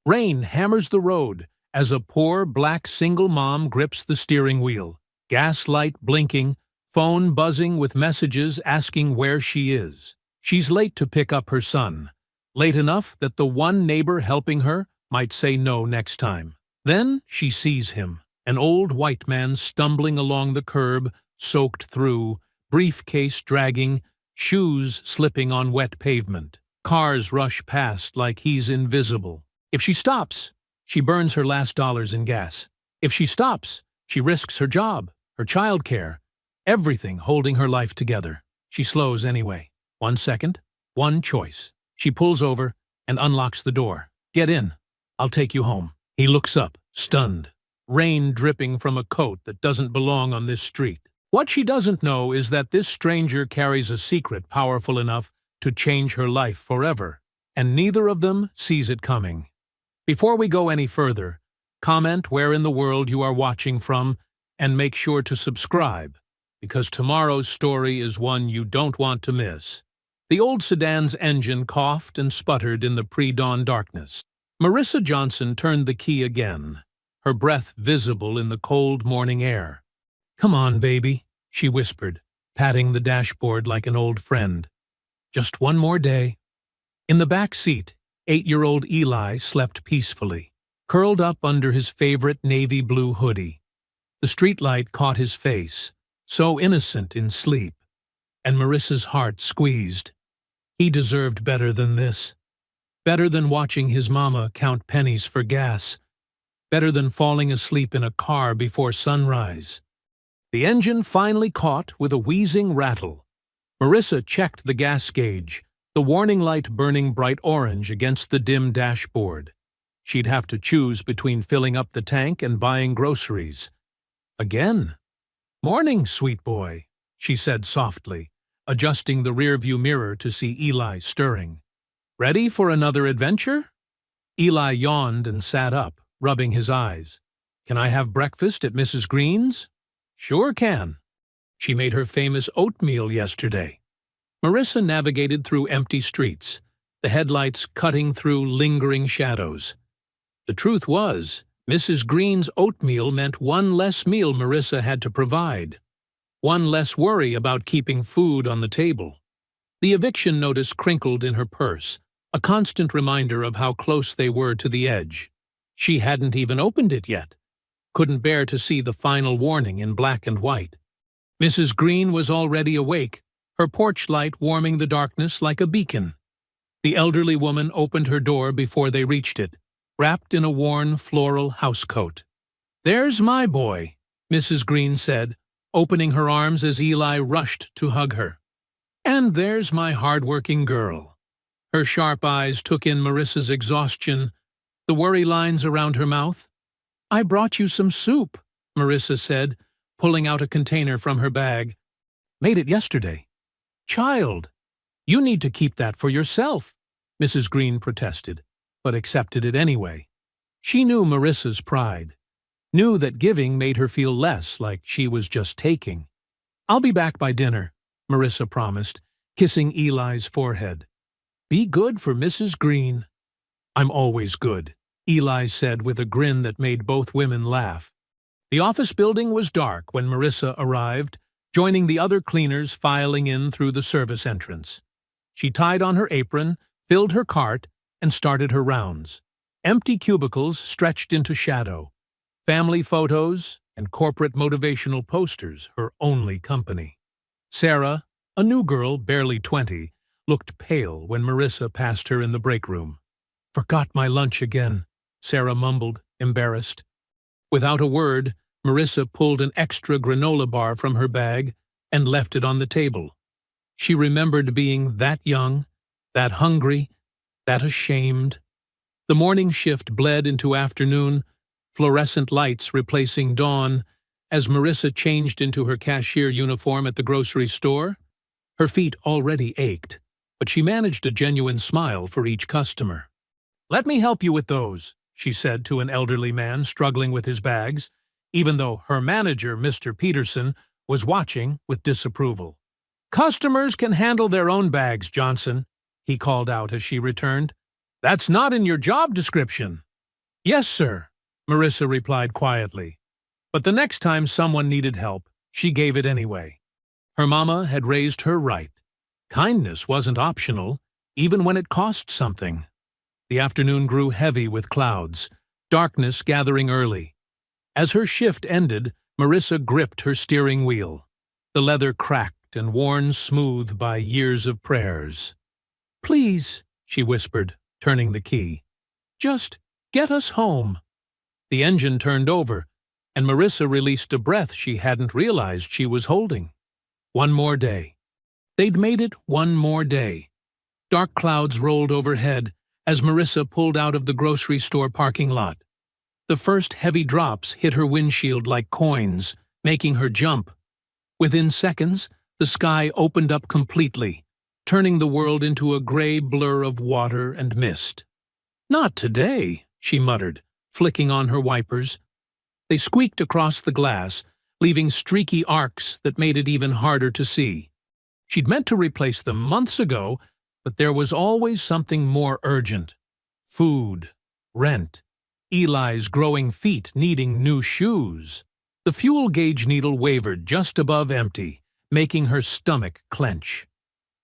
Rain hammers the road as a poor black single mom grips the steering wheel, gas light blinking, phone buzzing with messages asking where she is. She's late to pick up her son, late enough that the one neighbor helping her might say no next time. Then she sees him, an old white man stumbling along the curb, soaked through, briefcase dragging, shoes slipping on wet pavement. Cars rush past like he's invisible. If she stops, she burns her last dollars in gas. If she stops, she risks her job, her childcare, everything holding her life together. She slows anyway. 1 second, one choice. She pulls over and unlocks the door. Get in. I'll take you home. He looks up, stunned. Rain dripping from a coat that doesn't belong on this street. What she doesn't know is that this stranger carries a secret powerful enough to change her life forever, and neither of them sees it coming. Before we go any further, comment where in the world you are watching from, and make sure to subscribe, because tomorrow's story is one you don't want to miss. The old sedan's engine coughed and sputtered in the pre-dawn darkness. Marissa Johnson turned the key again, her breath visible in the cold morning air. "Come on, baby," she whispered, patting the dashboard like an old friend. "Just one more day." In the back seat, 8-year-old Eli slept peacefully, curled up under his favorite navy blue hoodie. The streetlight caught his face, so innocent in sleep, and Marissa's heart squeezed. He deserved better than this. Better than watching his mama count pennies for gas. Better than falling asleep in a car before sunrise. The engine finally caught with a wheezing rattle. Marissa checked the gas gauge, the warning light burning bright orange against the dim dashboard. She'd have to choose between filling up the tank and buying groceries. Again. "Morning, sweet boy," she said softly, adjusting the rearview mirror to see Eli stirring. "Ready for another adventure?" Eli yawned and sat up, rubbing his eyes. "Can I have breakfast at Mrs. Green's?" "Sure can. She made her famous oatmeal yesterday." Marissa navigated through empty streets, the headlights cutting through lingering shadows. The truth was, Mrs. Green's oatmeal meant one less meal Marissa had to provide, one less worry about keeping food on the table. The eviction notice crinkled in her purse, a constant reminder of how close they were to the edge. She hadn't even opened it yet, couldn't bear to see the final warning in black and white. Mrs. Green was already awake, her porch light warming the darkness like a beacon. The elderly woman opened her door before they reached it, wrapped in a worn floral housecoat. "There's my boy," Mrs. Green said, opening her arms as Eli rushed to hug her. "And there's my hard-working girl." Her sharp eyes took in Marissa's exhaustion, the worry lines around her mouth. "I brought you some soup," Marissa said, pulling out a container from her bag. "Made it yesterday." "Child, you need to keep that for yourself," Mrs. Green protested, but accepted it anyway. She knew Marissa's pride, knew that giving made her feel less like she was just taking. "I'll be back by dinner," Marissa promised, kissing Eli's forehead. "Be good for Mrs. Green." "I'm always good," Eli said with a grin that made both women laugh. The office building was dark when Marissa arrived, joining the other cleaners filing in through the service entrance. She tied on her apron, filled her cart, and started her rounds. Empty cubicles stretched into shadow. Family photos and corporate motivational posters her only company. Sarah, a new girl barely 20, looked pale when Marissa passed her in the break room. "Forgot my lunch again," Sarah mumbled, embarrassed. Without a word, Marissa pulled an extra granola bar from her bag and left it on the table. She remembered being that young, that hungry, that ashamed. The morning shift bled into afternoon, fluorescent lights replacing dawn, as Marissa changed into her cashier uniform at the grocery store. Her feet already ached, but she managed a genuine smile for each customer. "Let me help you with those," she said to an elderly man struggling with his bags, even though her manager, Mr. Peterson, was watching with disapproval. "Customers can handle their own bags, Johnson," he called out as she returned. "That's not in your job description." "Yes, sir," Marissa replied quietly. But the next time someone needed help, she gave it anyway. Her mama had raised her right. Kindness wasn't optional, even when it cost something. The afternoon grew heavy with clouds, darkness gathering early. As her shift ended, Marissa gripped her steering wheel, the leather cracked and worn smooth by years of prayers. "Please," she whispered, turning the key. "Just get us home." The engine turned over, and Marissa released a breath she hadn't realized she was holding. One more day. They'd made it one more day. Dark clouds rolled overhead as Marissa pulled out of the grocery store parking lot. The first heavy drops hit her windshield like coins, making her jump. Within seconds, the sky opened up completely, turning the world into a gray blur of water and mist. "Not today," she muttered, flicking on her wipers. They squeaked across the glass, leaving streaky arcs that made it even harder to see. She'd meant to replace them months ago, but there was always something more urgent. Food, rent, Eli's growing feet needing new shoes. The fuel gauge needle wavered just above empty, making her stomach clench.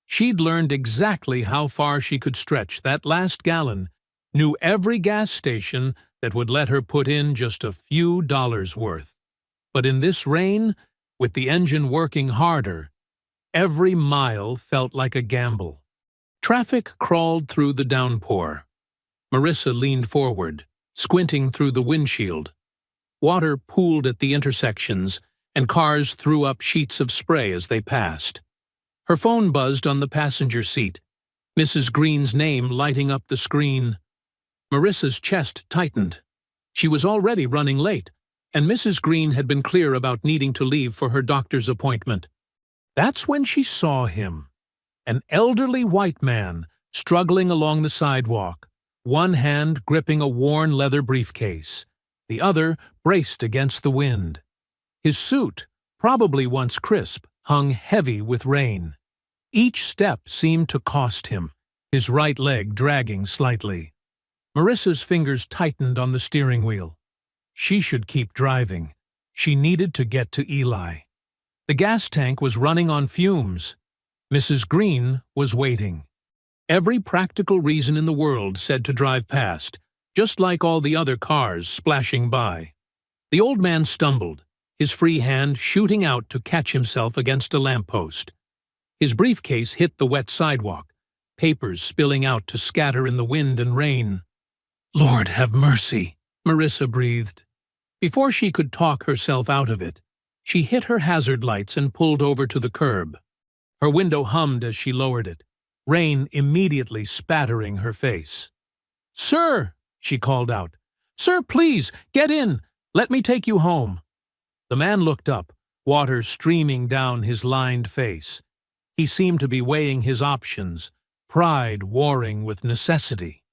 She'd learned exactly how far she could stretch that last gallon, knew every gas station that would let her put in just a few dollars worth. But in this rain, with the engine working harder, every mile felt like a gamble. Traffic crawled through the downpour. Marissa leaned forward, squinting through the windshield. Water pooled at the intersections, and cars threw up sheets of spray as they passed. Her phone buzzed on the passenger seat, Mrs. Green's name lighting up the screen. Marissa's chest tightened. She was already running late, and Mrs. Green had been clear about needing to leave for her doctor's appointment. That's when she saw him, an elderly white man struggling along the sidewalk, one hand gripping a worn leather briefcase, the other braced against the wind. His suit, probably once crisp, hung heavy with rain. Each step seemed to cost him, his right leg dragging slightly. Marissa's fingers tightened on the steering wheel. She should keep driving. She needed to get to Eli. The gas tank was running on fumes. Mrs. Green was waiting. Every practical reason in the world said to drive past, just like all the other cars splashing by. The old man stumbled, his free hand shooting out to catch himself against a lamppost. His briefcase hit the wet sidewalk, papers spilling out to scatter in the wind and rain. "Lord have mercy," Marissa breathed. Before she could talk herself out of it, she hit her hazard lights and pulled over to the curb. Her window hummed as she lowered it, rain immediately spattering her face. "Sir," she called out. "Sir, please, get in. Let me take you home." The man looked up, water streaming down his lined face. He seemed to be weighing his options, pride warring with necessity.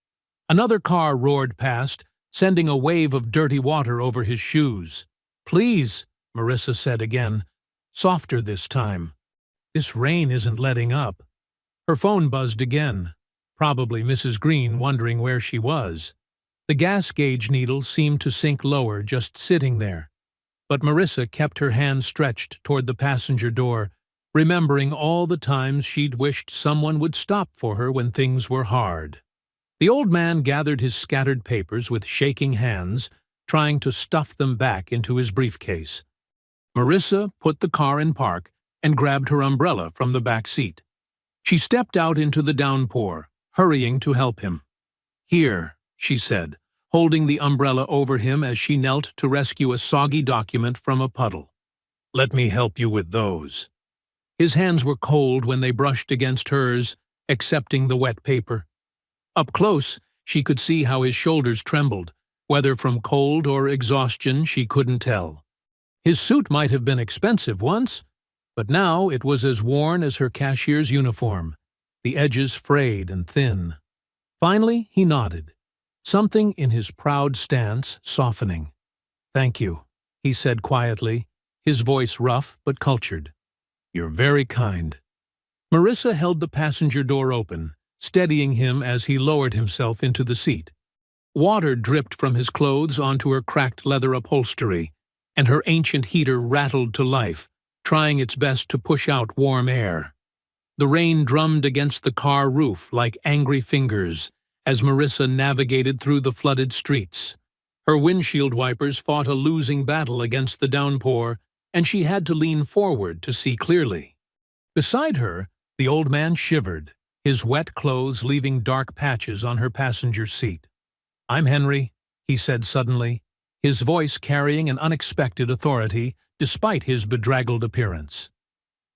Another car roared past, sending a wave of dirty water over his shoes. "Please," Marissa said again, softer this time. "This rain isn't letting up." Her phone buzzed again, probably Mrs. Green wondering where she was. The gas gauge needle seemed to sink lower just sitting there. But Marissa kept her hand stretched toward the passenger door, remembering all the times she'd wished someone would stop for her when things were hard. The old man gathered his scattered papers with shaking hands, trying to stuff them back into his briefcase. Marissa put the car in park and grabbed her umbrella from the back seat. She stepped out into the downpour, hurrying to help him. "Here," she said, holding the umbrella over him as she knelt to rescue a soggy document from a puddle. "Let me help you with those." His hands were cold when they brushed against hers, accepting the wet paper. Up close, she could see how his shoulders trembled, whether from cold or exhaustion she couldn't tell. His suit might have been expensive once, but now it was as worn as her cashier's uniform, the edges frayed and thin. Finally, he nodded, something in his proud stance softening. "Thank you," he said quietly, his voice rough but cultured. "You're very kind." Marissa held the passenger door open, steadying him as he lowered himself into the seat. Water dripped from his clothes onto her cracked leather upholstery, and her ancient heater rattled to life, trying its best to push out warm air. The rain drummed against the car roof like angry fingers as Marissa navigated through the flooded streets. Her windshield wipers fought a losing battle against the downpour, and she had to lean forward to see clearly. Beside her, the old man shivered, his wet clothes leaving dark patches on her passenger seat. "I'm Henry," he said suddenly, his voice carrying an unexpected authority despite his bedraggled appearance.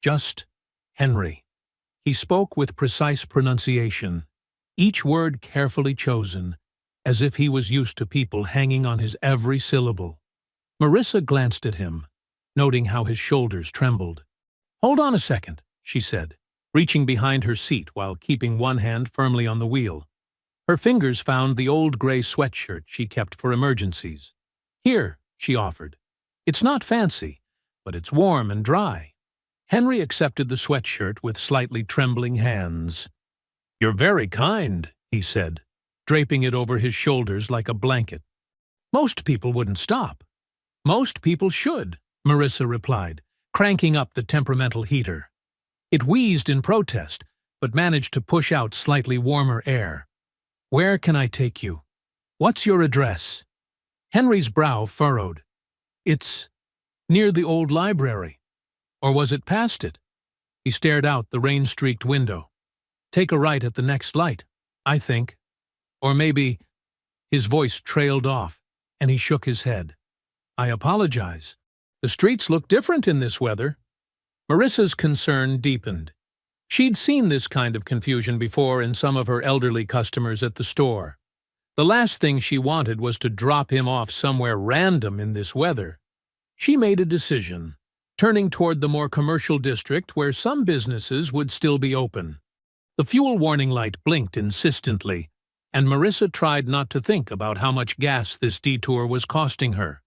"Just Henry." He spoke with precise pronunciation, each word carefully chosen, as if he was used to people hanging on his every syllable. Marissa glanced at him, noting how his shoulders trembled. "Hold on a second," she said, reaching behind her seat while keeping one hand firmly on the wheel. Her fingers found the old gray sweatshirt she kept for emergencies. "Here," she offered. "It's not fancy, but it's warm and dry." Henry accepted the sweatshirt with slightly trembling hands. "You're very kind," he said, draping it over his shoulders like a blanket. "Most people wouldn't stop." "Most people should," Marissa replied, cranking up the temperamental heater. It wheezed in protest, but managed to push out slightly warmer air. "Where can I take you? What's your address?" Henry's brow furrowed. "It's near the old library. Or was it past it?" He stared out the rain-streaked window. "Take a right at the next light, I think. Or maybe—" His voice trailed off, and he shook his head. "I apologize. The streets look different in this weather." Marissa's concern deepened. She'd seen this kind of confusion before in some of her elderly customers at the store. The last thing she wanted was to drop him off somewhere random in this weather. She made a decision, turning toward the more commercial district where some businesses would still be open. The fuel warning light blinked insistently, and Marissa tried not to think about how much gas this detour was costing her.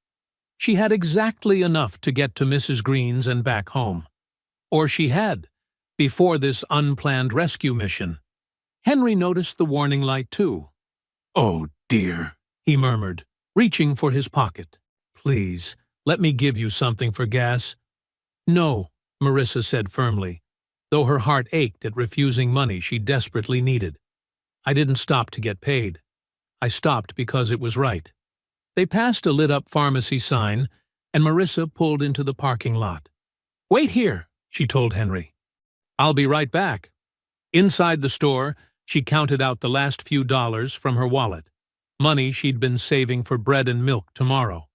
She had exactly enough to get to Mrs. Green's and back home. Or she had, before this unplanned rescue mission. Henry noticed the warning light too. "Oh, dear," he murmured, reaching for his pocket. "Please, let me give you something for gas." "No," Marissa said firmly, though her heart ached at refusing money she desperately needed. "I didn't stop to get paid. I stopped because it was right." They passed a lit-up pharmacy sign, and Marissa pulled into the parking lot. "Wait here," she told Henry. "I'll be right back." Inside the store, she counted out the last few dollars from her wallet, money she'd been saving for bread and milk tomorrow.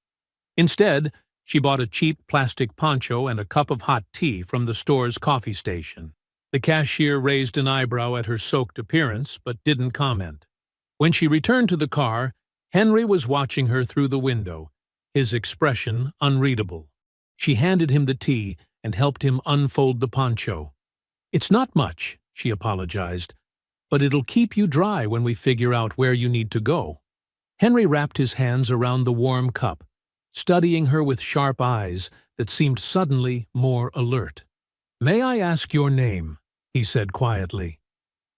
Instead, she bought a cheap plastic poncho and a cup of hot tea from the store's coffee station. The cashier raised an eyebrow at her soaked appearance, but didn't comment. When she returned to the car, Henry was watching her through the window, his expression unreadable. She handed him the tea and helped him unfold the poncho. "It's not much," she apologized, "but it'll keep you dry when we figure out where you need to go." Henry wrapped his hands around the warm cup, studying her with sharp eyes that seemed suddenly more alert. "May I ask your name?" he said quietly.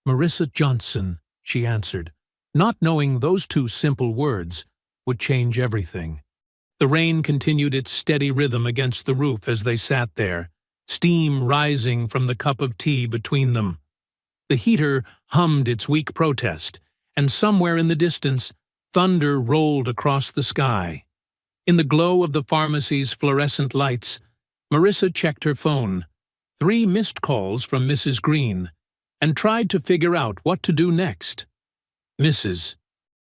"Marissa Johnson," she answered, not knowing those two simple words would change everything. The rain continued its steady rhythm against the roof as they sat there, steam rising from the cup of tea between them. The heater hummed its weak protest, and somewhere in the distance, thunder rolled across the sky. In the glow of the pharmacy's fluorescent lights, Marissa checked her phone, 3 missed calls from Mrs. Green, and tried to figure out what to do next. "Mrs.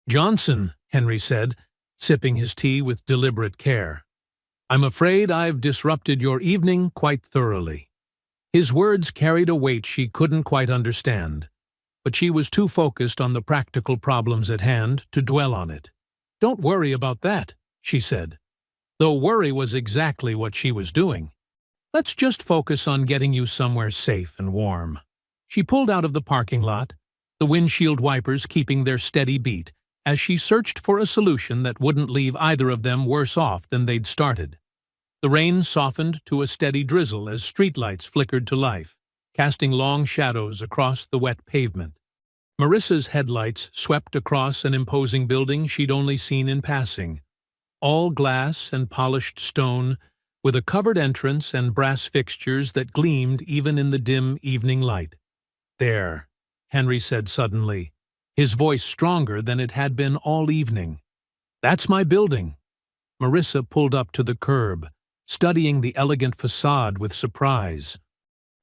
Johnson," Henry said, sipping his tea with deliberate care. "I'm afraid I've disrupted your evening quite thoroughly." His words carried a weight she couldn't quite understand, but she was too focused on the practical problems at hand to dwell on it. "Don't worry about that," she said, though worry was exactly what she was doing. "Let's just focus on getting you somewhere safe and warm." She pulled out of the parking lot, the windshield wipers keeping their steady beat, as she searched for a solution that wouldn't leave either of them worse off than they'd started. The rain softened to a steady drizzle as streetlights flickered to life, casting long shadows across the wet pavement. Marissa's headlights swept across an imposing building she'd only seen in passing. All glass and polished stone, with a covered entrance and brass fixtures that gleamed even in the dim evening light. "There," Henry said suddenly, his voice stronger than it had been all evening. "That's my building." Marissa pulled up to the curb, studying the elegant facade with surprise.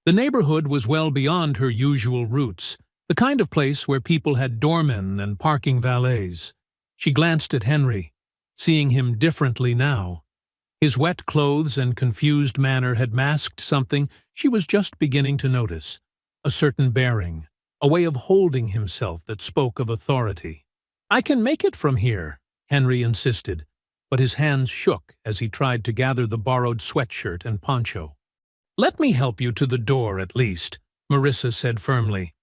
The neighborhood was well beyond her usual routes, the kind of place where people had doormen and parking valets. She glanced at Henry, seeing him differently now. His wet clothes and confused manner had masked something she was just beginning to notice, a certain bearing, a way of holding himself that spoke of authority. "I can make it from here," Henry insisted, but his hands shook as he tried to gather the borrowed sweatshirt and poncho. "Let me help you to the door, at least," Marissa said firmly.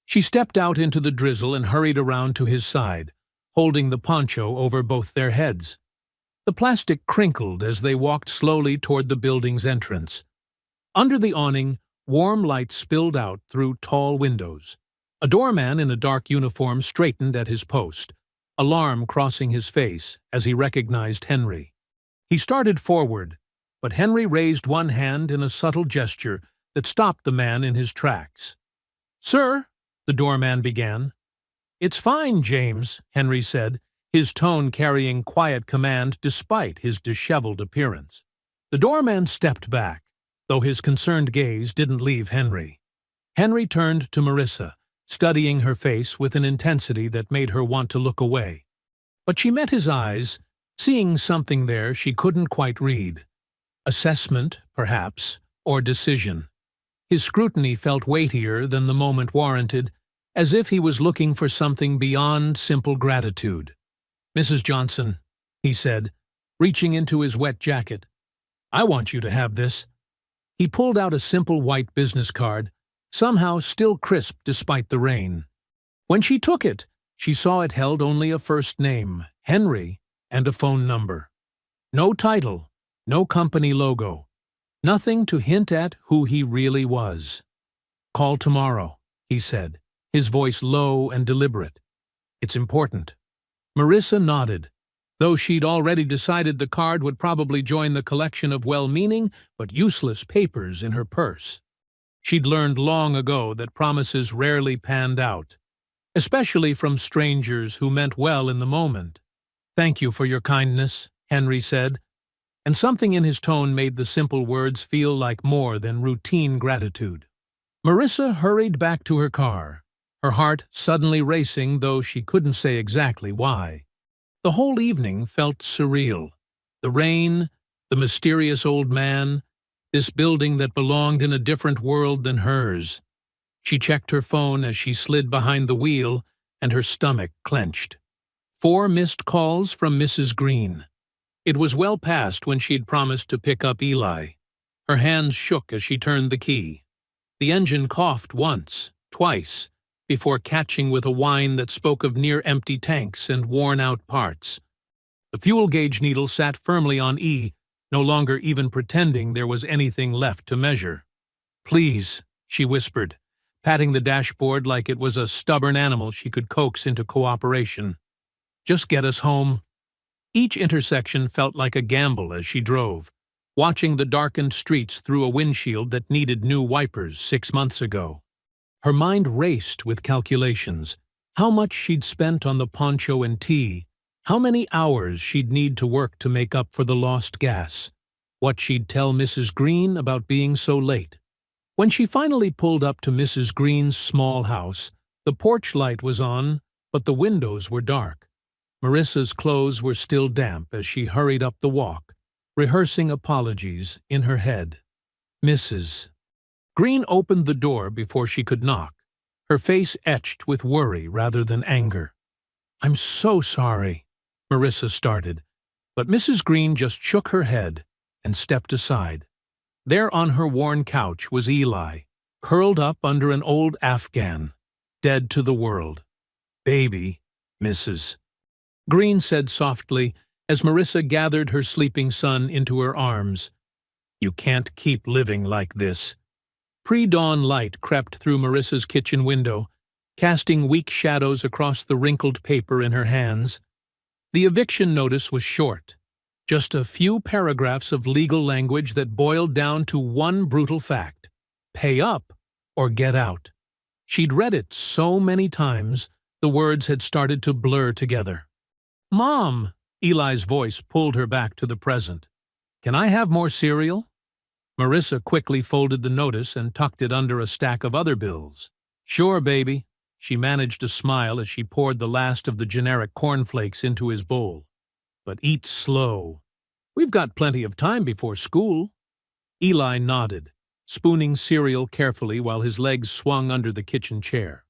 She stepped out into the drizzle and hurried around to his side, holding the poncho over both their heads. The plastic crinkled as they walked slowly toward the building's entrance. Under the awning, warm light spilled out through tall windows. A doorman in a dark uniform straightened at his post, alarm crossing his face as he recognized Henry. He started forward, but Henry raised one hand in a subtle gesture that stopped the man in his tracks. "Sir," the doorman began. "It's fine, James," Henry said, his tone carrying quiet command despite his disheveled appearance. The doorman stepped back, though his concerned gaze didn't leave Henry. Henry turned to Marissa, studying her face with an intensity that made her want to look away. But she met his eyes, seeing something there she couldn't quite read. Assessment, perhaps, or decision. His scrutiny felt weightier than the moment warranted, as if he was looking for something beyond simple gratitude. "Mrs. Johnson," he said, reaching into his wet jacket, "I want you to have this." He pulled out a simple white business card, somehow still crisp despite the rain. When she took it, she saw it held only a first name, Henry, and a phone number. No title, no company logo, nothing to hint at who he really was. "Call tomorrow," he said, his voice low and deliberate. "It's important." Marissa nodded, though she'd already decided the card would probably join the collection of well-meaning but useless papers in her purse. She'd learned long ago that promises rarely panned out, especially from strangers who meant well in the moment. "Thank you for your kindness," Henry said, and something in his tone made the simple words feel like more than routine gratitude. Marissa hurried back to her car, her heart suddenly racing, though she couldn't say exactly why. The whole evening felt surreal. The rain, the mysterious old man, this building that belonged in a different world than hers. She checked her phone as she slid behind the wheel, and her stomach clenched. 4 missed calls from Mrs. Green. It was well past when she'd promised to pick up Eli. Her hands shook as she turned the key. The engine coughed once, twice, before catching with a whine that spoke of near-empty tanks and worn-out parts. The fuel gauge needle sat firmly on E, no longer even pretending there was anything left to measure. "Please," she whispered, patting the dashboard like it was a stubborn animal she could coax into cooperation. "Just get us home." Each intersection felt like a gamble as she drove, watching the darkened streets through a windshield that needed new wipers 6 months ago. Her mind raced with calculations, how much she'd spent on the poncho and tea, how many hours she'd need to work to make up for the lost gas, what she'd tell Mrs. Green about being so late. When she finally pulled up to Mrs. Green's small house, the porch light was on, but the windows were dark. Marissa's clothes were still damp as she hurried up the walk, rehearsing apologies in her head. "Mrs." Green opened the door before she could knock, her face etched with worry rather than anger. "I'm so sorry," Marissa started, but Mrs. Green just shook her head and stepped aside. There on her worn couch was Eli, curled up under an old Afghan, dead to the world. "Baby, Mrs." Green said softly as Marissa gathered her sleeping son into her arms. "You can't keep living like this." Pre-dawn light crept through Marissa's kitchen window, casting weak shadows across the wrinkled paper in her hands. The eviction notice was short, just a few paragraphs of legal language that boiled down to one brutal fact: pay up or get out. She'd read it so many times, the words had started to blur together. "Mom!" Eli's voice pulled her back to the present. "Can I have more cereal?" Marissa quickly folded the notice and tucked it under a stack of other bills. "Sure, baby." She managed a smile as she poured the last of the generic cornflakes into his bowl. "But eat slow. We've got plenty of time before school." Eli nodded, spooning cereal carefully while his legs swung under the kitchen chair.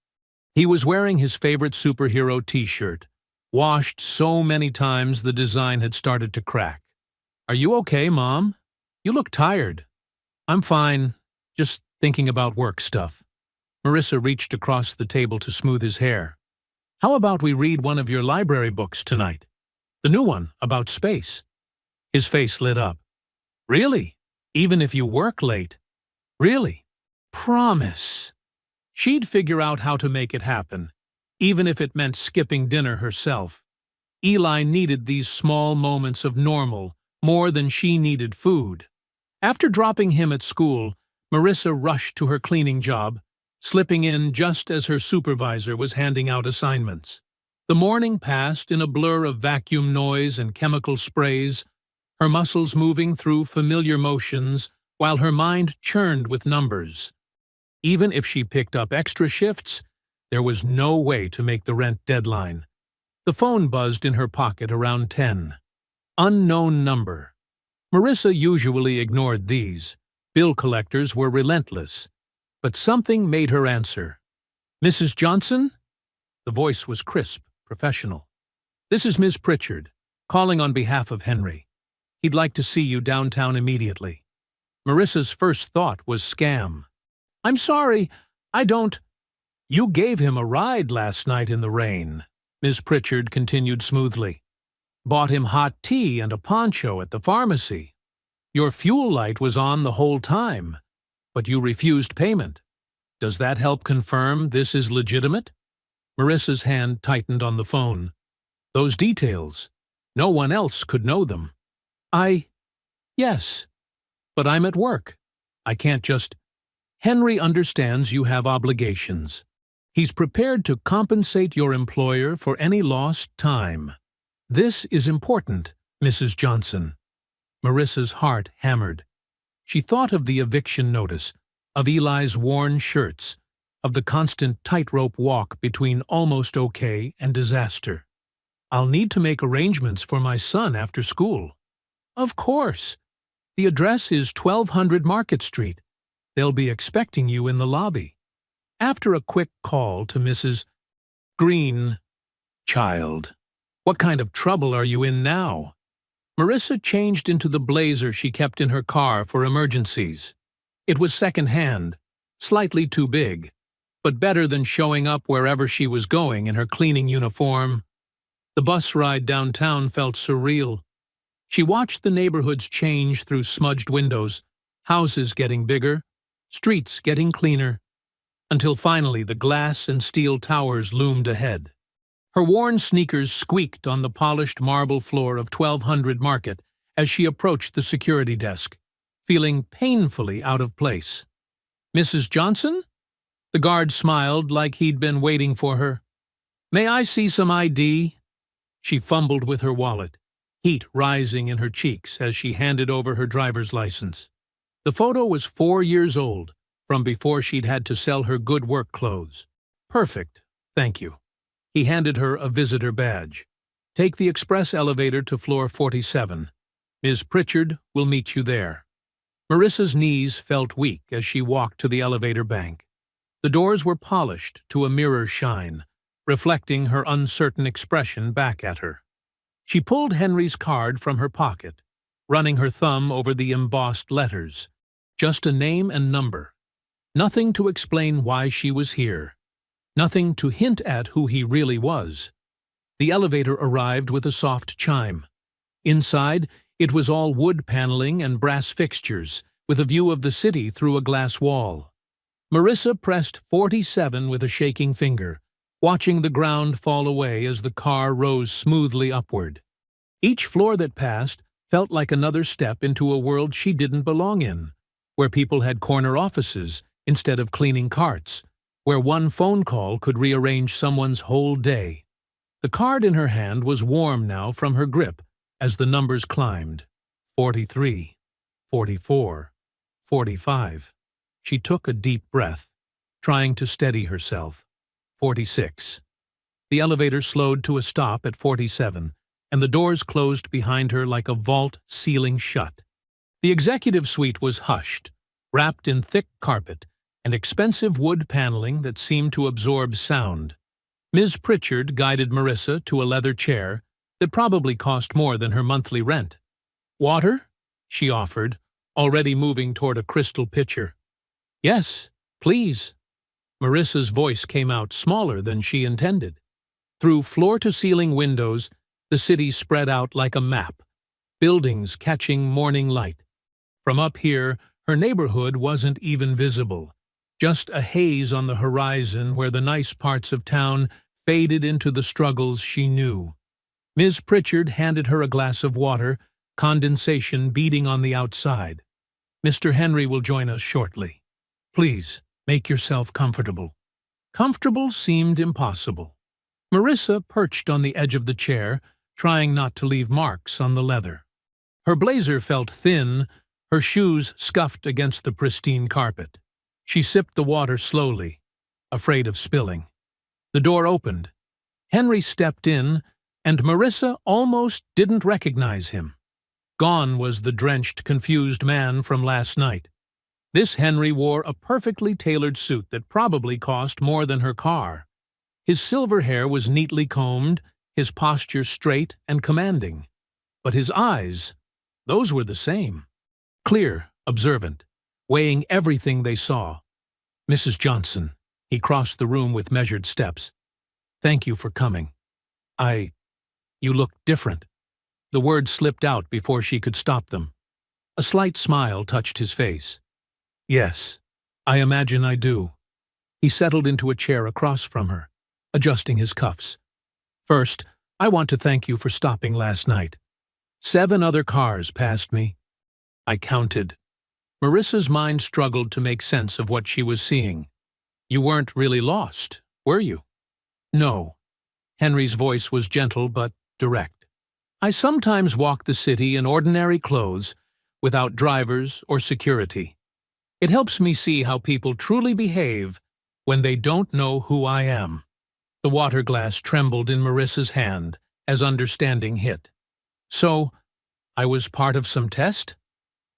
He was wearing his favorite superhero t-shirt, washed so many times the design had started to crack. "Are you okay, Mom? You look tired." "I'm fine, just thinking about work stuff." Marissa reached across the table to smooth his hair. "How about we read one of your library books tonight? The new one, about space." His face lit up. "Really? Even if you work late?" "Really? Promise." She'd figure out how to make it happen, even if it meant skipping dinner herself. Eli needed these small moments of normal more than she needed food. After dropping him at school, Marissa rushed to her cleaning job, slipping in just as her supervisor was handing out assignments. The morning passed in a blur of vacuum noise and chemical sprays, her muscles moving through familiar motions while her mind churned with numbers. Even if she picked up extra shifts, there was no way to make the rent deadline. The phone buzzed in her pocket around 10. Unknown number. Marissa usually ignored these. Bill collectors were relentless. But something made her answer. "Mrs. Johnson?" The voice was crisp, professional. "This is Ms. Pritchard, calling on behalf of Henry. He'd like to see you downtown immediately." Marissa's first thought was scam. "I'm sorry, I don't—" "You gave him a ride last night in the rain," Ms. Pritchard continued smoothly. "Bought him hot tea and a poncho at the pharmacy. Your fuel light was on the whole time, but you refused payment. Does that help confirm this is legitimate?" Marissa's hand tightened on the phone. "Those details. No one else could know them." Yes, but I'm at work. I can't just—" "Henry understands you have obligations. He's prepared to compensate your employer for any lost time. This is important, Mrs. Johnson." Marissa's heart hammered. She thought of the eviction notice, of Eli's worn shirts, of the constant tightrope walk between almost okay and disaster. "I'll need to make arrangements for my son after school." "Of course. The address is 1200 Market Street. They'll be expecting you in the lobby." After a quick call to Mrs. Green, "Child, what kind of trouble are you in now?" Marissa changed into the blazer she kept in her car for emergencies. It was second-hand, slightly too big, but better than showing up wherever she was going in her cleaning uniform. The bus ride downtown felt surreal. She watched the neighborhoods change through smudged windows, houses getting bigger, streets getting cleaner, until finally the glass and steel towers loomed ahead. Her worn sneakers squeaked on the polished marble floor of 1200 Market as she approached the security desk, feeling painfully out of place. "Mrs. Johnson?" The guard smiled like he'd been waiting for her. "May I see some ID?" She fumbled with her wallet, heat rising in her cheeks as she handed over her driver's license. The photo was 4 years old, from before she'd had to sell her good work clothes. "Perfect, thank you." He handed her a visitor badge. "Take the express elevator to floor 47. Ms. Pritchard will meet you there." Marissa's knees felt weak as she walked to the elevator bank. The doors were polished to a mirror shine, reflecting her uncertain expression back at her. She pulled Henry's card from her pocket, running her thumb over the embossed letters. Just a name and number. Nothing to explain why she was here. Nothing to hint at who he really was. The elevator arrived with a soft chime. Inside, it was all wood paneling and brass fixtures, with a view of the city through a glass wall. Marissa pressed 47 with a shaking finger, watching the ground fall away as the car rose smoothly upward. Each floor that passed felt like another step into a world she didn't belong in, where people had corner offices instead of cleaning carts, where one phone call could rearrange someone's whole day. The card in her hand was warm now from her grip as the numbers climbed. 43, 44, 45. She took a deep breath, trying to steady herself. 46. The elevator slowed to a stop at 47, and the doors closed behind her like a vault sealing shut. The executive suite was hushed, wrapped in thick carpet and expensive wood paneling that seemed to absorb sound. Ms. Pritchard guided Marissa to a leather chair that probably cost more than her monthly rent. "Water?" she offered, already moving toward a crystal pitcher. "Yes, please." Marissa's voice came out smaller than she intended. Through floor-to-ceiling windows, the city spread out like a map, buildings catching morning light. From up here, her neighborhood wasn't even visible, just a haze on the horizon where the nice parts of town faded into the struggles she knew. Ms. Pritchard handed her a glass of water, condensation beating on the outside. "Mr. Henry will join us shortly. Please, make yourself comfortable." Comfortable seemed impossible. Marissa perched on the edge of the chair, trying not to leave marks on the leather. Her blazer felt thin, her shoes scuffed against the pristine carpet. She sipped the water slowly, afraid of spilling. The door opened. Henry stepped in, and Marissa almost didn't recognize him. Gone was the drenched, confused man from last night. This Henry wore a perfectly tailored suit that probably cost more than her car. His silver hair was neatly combed, his posture straight and commanding. But his eyes, those were the same. Clear, observant, weighing everything they saw. "Mrs. Johnson," he crossed the room with measured steps. "Thank you for coming. You look different." The words slipped out before she could stop them. A slight smile touched his face. "Yes, I imagine I do." He settled into a chair across from her, adjusting his cuffs. "First, I want to thank you for stopping last night. 7 other cars passed me." I counted. Marissa's mind struggled to make sense of what she was seeing. "You weren't really lost, were you?" "No." Henry's voice was gentle but direct. "I sometimes walk the city in ordinary clothes, without drivers or security. It helps me see how people truly behave when they don't know who I am." The water glass trembled in Marissa's hand as understanding hit. "So, I was part of some test?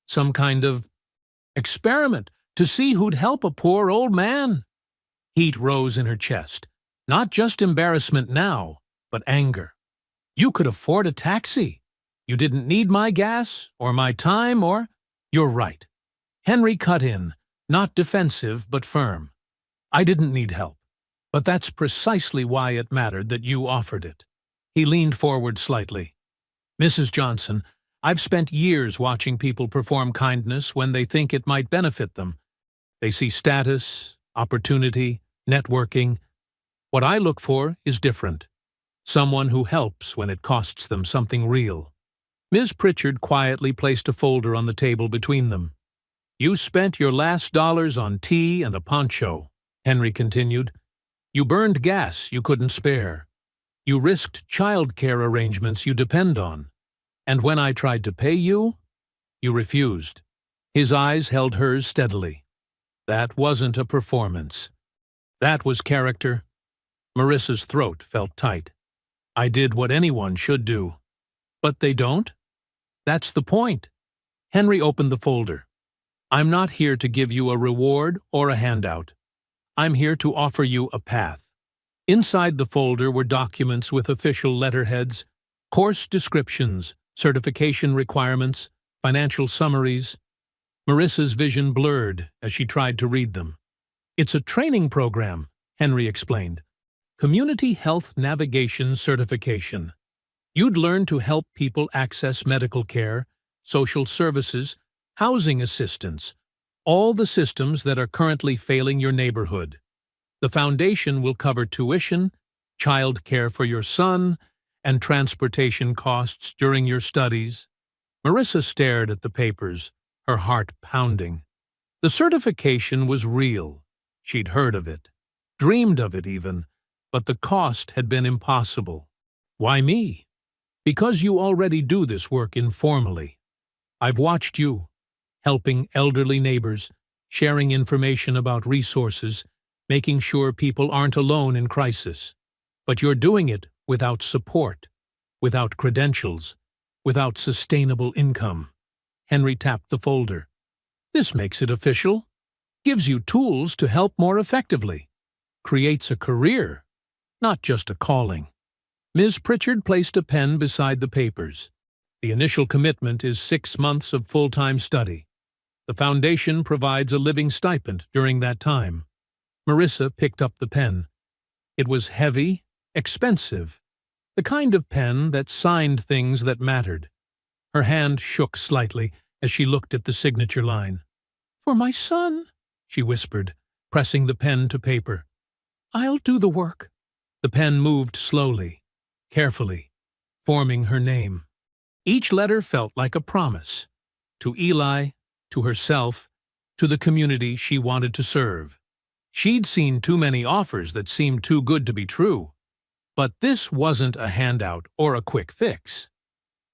Some kind of experiment to see who'd help a poor old man?" Heat rose in her chest. Not just embarrassment now, but anger. "You could afford a taxi. You didn't need my gas, or my time, or—" "You're right." Henry cut in, not defensive but firm. "I didn't need help, but that's precisely why it mattered that you offered it." He leaned forward slightly. "Mrs. Johnson, I've spent years watching people perform kindness when they think it might benefit them. They see status, opportunity, networking. What I look for is different. Someone who helps when it costs them something real." Ms. Pritchard quietly placed a folder on the table between them. "You spent your last dollars on tea and a poncho," Henry continued. "You burned gas you couldn't spare. You risked child-care arrangements you depend on. And when I tried to pay you, you refused." His eyes held hers steadily. "That wasn't a performance. That was character." Marissa's throat felt tight. "I did what anyone should do." "But they don't?" "That's the point." Henry opened the folder. "I'm not here to give you a reward or a handout. I'm here to offer you a path." Inside the folder were documents with official letterheads, course descriptions, certification requirements, financial summaries. Marissa's vision blurred as she tried to read them. "It's a training program," Henry explained. "Community Health Navigation Certification. You'd learn to help people access medical care, social services, housing assistance, all the systems that are currently failing your neighborhood. The foundation will cover tuition, child care for your son, and transportation costs during your studies. Marissa stared at the papers, her heart pounding. The certification was real. She'd heard of it, dreamed of it even, but the cost had been impossible. Why me? Because you already do this work informally. I've watched you, helping elderly neighbors, sharing information about resources, making sure people aren't alone in crisis. But you're doing it without support, without credentials, without sustainable income. Henry tapped the folder. This makes it official, gives you tools to help more effectively, creates a career, not just a calling. Ms. Pritchard placed a pen beside the papers. The initial commitment is 6 months of full-time study. The foundation provides a living stipend during that time. Marissa picked up the pen. It was heavy, expensive, the kind of pen that signed things that mattered. Her hand shook slightly as she looked at the signature line. "For my son," she whispered, pressing the pen to paper. "I'll do the work." The pen moved slowly, carefully, forming her name. Each letter felt like a promise. To Eli, to herself, to the community she wanted to serve. She'd seen too many offers that seemed too good to be true. But this wasn't a handout or a quick fix.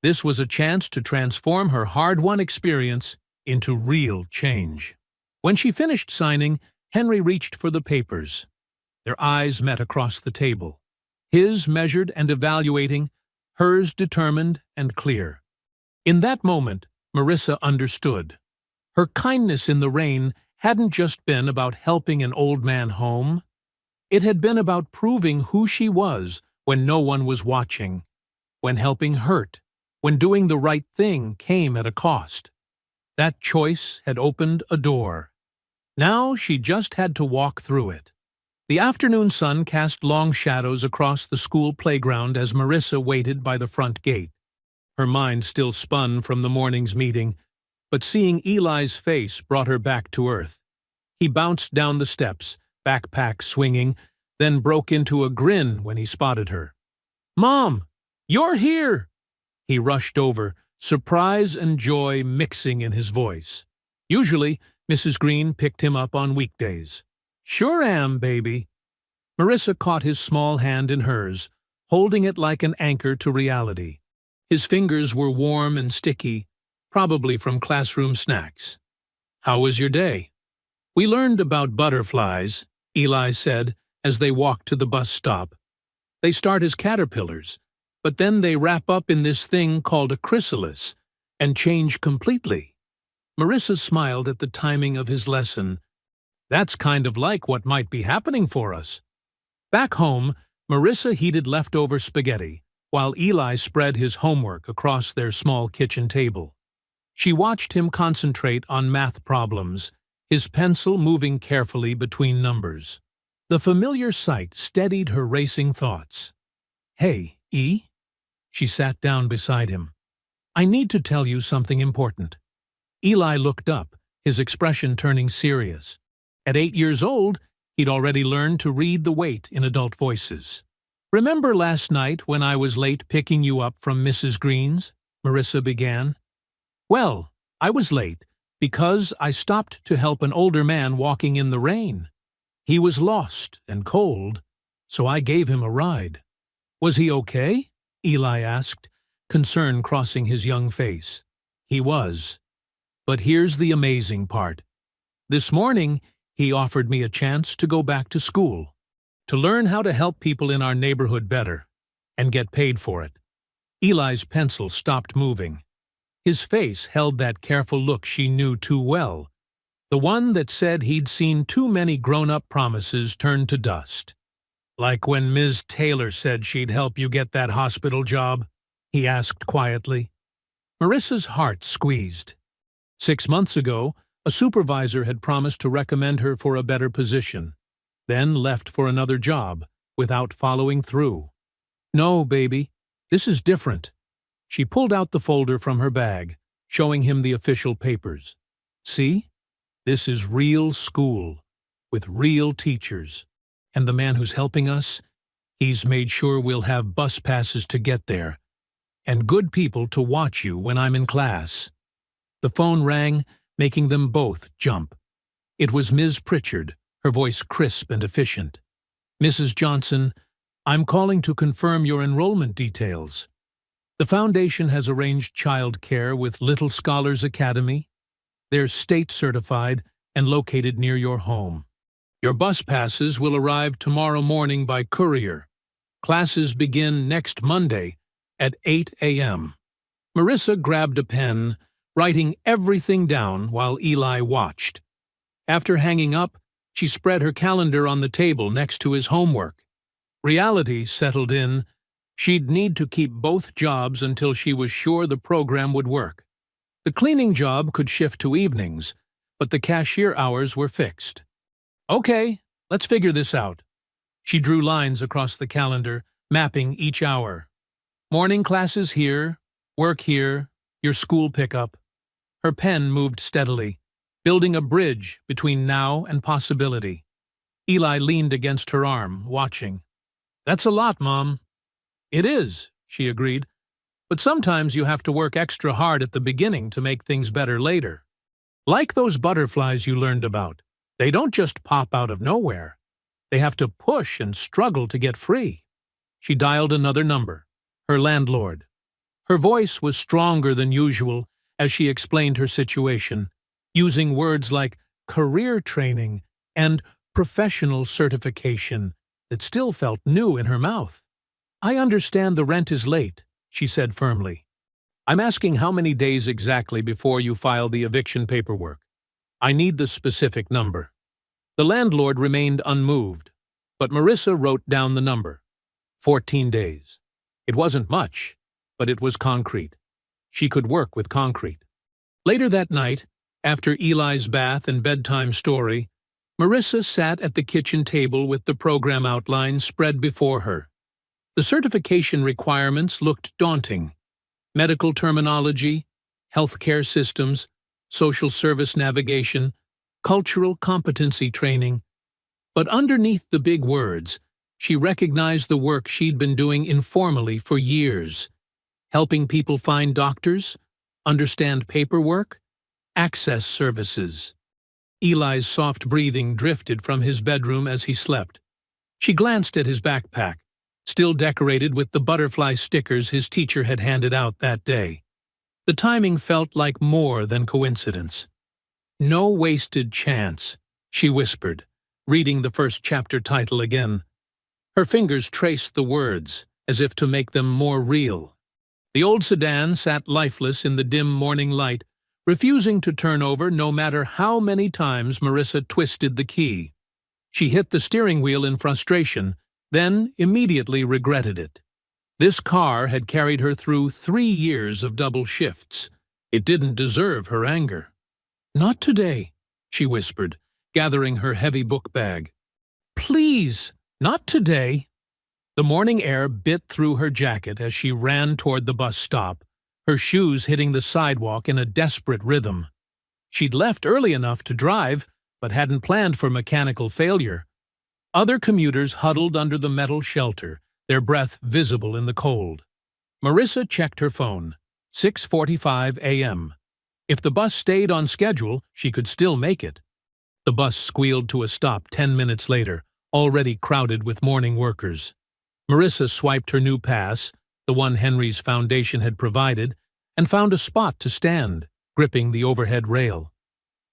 This was a chance to transform her hard-won experience into real change. When she finished signing, Henry reached for the papers. Their eyes met across the table. His measured and evaluating, hers determined and clear. In that moment, Marissa understood. Her kindness in the rain hadn't just been about helping an old man home. It had been about proving who she was when no one was watching, when helping hurt, when doing the right thing came at a cost. That choice had opened a door. Now she just had to walk through it. The afternoon sun cast long shadows across the school playground as Marissa waited by the front gate. Her mind still spun from the morning's meeting, but seeing Eli's face brought her back to earth. He bounced down the steps, backpack swinging, then broke into a grin when he spotted her. "Mom, you're here!" He rushed over, surprise and joy mixing in his voice. Usually, Mrs. Green picked him up on weekdays. "Sure am, baby." Marissa caught his small hand in hers, holding it like an anchor to reality. His fingers were warm and sticky, probably from classroom snacks. "How was your day?" "We learned about butterflies," Eli said as they walked to the bus stop. "They start as caterpillars, but then they wrap up in this thing called a chrysalis and change completely." Marissa smiled at the timing of his lesson. "That's kind of like what might be happening for us." Back home, Marissa heated leftover spaghetti, while Eli spread his homework across their small kitchen table. She watched him concentrate on math problems, his pencil moving carefully between numbers. The familiar sight steadied her racing thoughts. "Hey, E?" She sat down beside him. "I need to tell you something important." Eli looked up, his expression turning serious. At 8 years old, he'd already learned to read the weight in adult voices. "Remember last night when I was late picking you up from Mrs. Green's?" Marissa began. "Well, I was late because I stopped to help an older man walking in the rain. He was lost and cold, so I gave him a ride." "Was he okay?" Eli asked, concern crossing his young face. "He was. But here's the amazing part. This morning, he offered me a chance to go back to school, to learn how to help people in our neighborhood better, and get paid for it." Eli's pencil stopped moving. His face held that careful look she knew too well, the one that said he'd seen too many grown-up promises turn to dust. "Like when Ms. Taylor said she'd help you get that hospital job?" he asked quietly. Marissa's heart squeezed. 6 months ago, a supervisor had promised to recommend her for a better position, then left for another job without following through. "No, baby, this is different." She pulled out the folder from her bag, showing him the official papers. "See? This is real school, with real teachers. And the man who's helping us, he's made sure we'll have bus passes to get there, and good people to watch you when I'm in class." The phone rang, making them both jump. It was Ms. Pritchard, her voice crisp and efficient. "Mrs. Johnson, I'm calling to confirm your enrollment details. The Foundation has arranged child care with Little Scholars Academy. They're state-certified and located near your home. Your bus passes will arrive tomorrow morning by courier. Classes begin next Monday at 8 a.m. Marissa grabbed a pen, writing everything down while Eli watched. After hanging up, she spread her calendar on the table next to his homework. Reality settled in. She'd need to keep both jobs until she was sure the program would work. The cleaning job could shift to evenings, but the cashier hours were fixed. "Okay, let's figure this out." She drew lines across the calendar, mapping each hour. Morning classes here, work here, your school pickup. Her pen moved steadily, building a bridge between now and possibility. Eli leaned against her arm, watching. "That's a lot, Mom." "It is," she agreed, "but sometimes you have to work extra hard at the beginning to make things better later. Like those butterflies you learned about. They don't just pop out of nowhere. They have to push and struggle to get free." She dialed another number, her landlord. Her voice was stronger than usual as she explained her situation, using words like career training and professional certification that still felt new in her mouth. "I understand the rent is late," she said firmly. "I'm asking how many days exactly before you file the eviction paperwork. I need the specific number." The landlord remained unmoved, but Marissa wrote down the number. 14 days. It wasn't much, but it was concrete. She could work with concrete. Later that night, after Eli's bath and bedtime story, Marissa sat at the kitchen table with the program outline spread before her. The certification requirements looked daunting. Medical terminology, healthcare systems, social service navigation, cultural competency training. But underneath the big words, she recognized the work she'd been doing informally for years, helping people find doctors, understand paperwork, access services. Eli's soft breathing drifted from his bedroom as he slept. She glanced at his backpack, still decorated with the butterfly stickers his teacher had handed out that day. The timing felt like more than coincidence. "No wasted chance," she whispered, reading the first chapter title again. Her fingers traced the words, as if to make them more real. The old sedan sat lifeless in the dim morning light, refusing to turn over no matter how many times Marissa twisted the key. She hit the steering wheel in frustration, then immediately regretted it. This car had carried her through 3 years of double shifts. It didn't deserve her anger. "Not today," she whispered, gathering her heavy book bag. "Please, not today." The morning air bit through her jacket as she ran toward the bus stop, her shoes hitting the sidewalk in a desperate rhythm. She'd left early enough to drive, but hadn't planned for mechanical failure. Other commuters huddled under the metal shelter, their breath visible in the cold. Marissa checked her phone. 6:45 a.m. If the bus stayed on schedule, she could still make it. The bus squealed to a stop 10 minutes later, already crowded with morning workers. Marissa swiped her new pass, the one Henry's Foundation had provided, and found a spot to stand, gripping the overhead rail.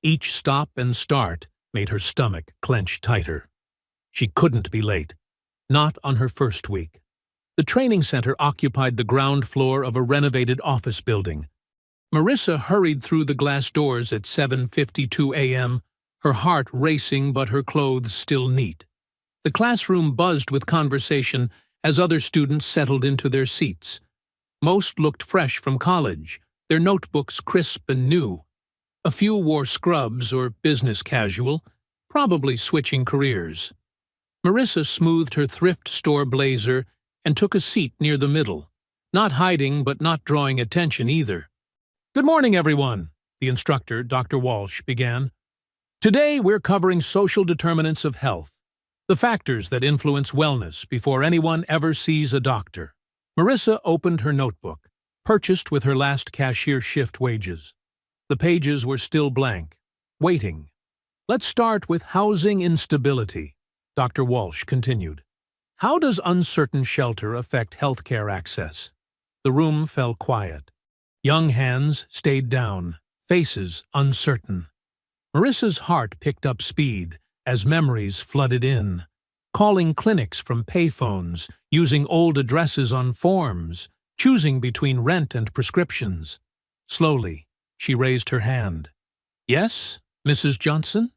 Each stop and start made her stomach clench tighter. She couldn't be late. Not on her first week. The training center occupied the ground floor of a renovated office building. Marissa hurried through the glass doors at 7:52 a.m., her heart racing but her clothes still neat. The classroom buzzed with conversation as other students settled into their seats. Most looked fresh from college, their notebooks crisp and new. A few wore scrubs or business casual, probably switching careers. Marissa smoothed her thrift store blazer and took a seat near the middle, not hiding but not drawing attention either. "Good morning, everyone," the instructor, Dr. Walsh, began. Today, we're covering social determinants of health, the factors that influence wellness before anyone ever sees a doctor. Marissa opened her notebook, purchased with her last cashier shift wages. The pages were still blank, waiting. Let's start with housing instability, Dr. Walsh continued. How does uncertain shelter affect healthcare access? The room fell quiet. Young hands stayed down, faces uncertain. Marissa's heart picked up speed as memories flooded in, calling clinics from payphones, using old addresses on forms, choosing between rent and prescriptions. Slowly, she raised her hand. Yes, Mrs. Johnson?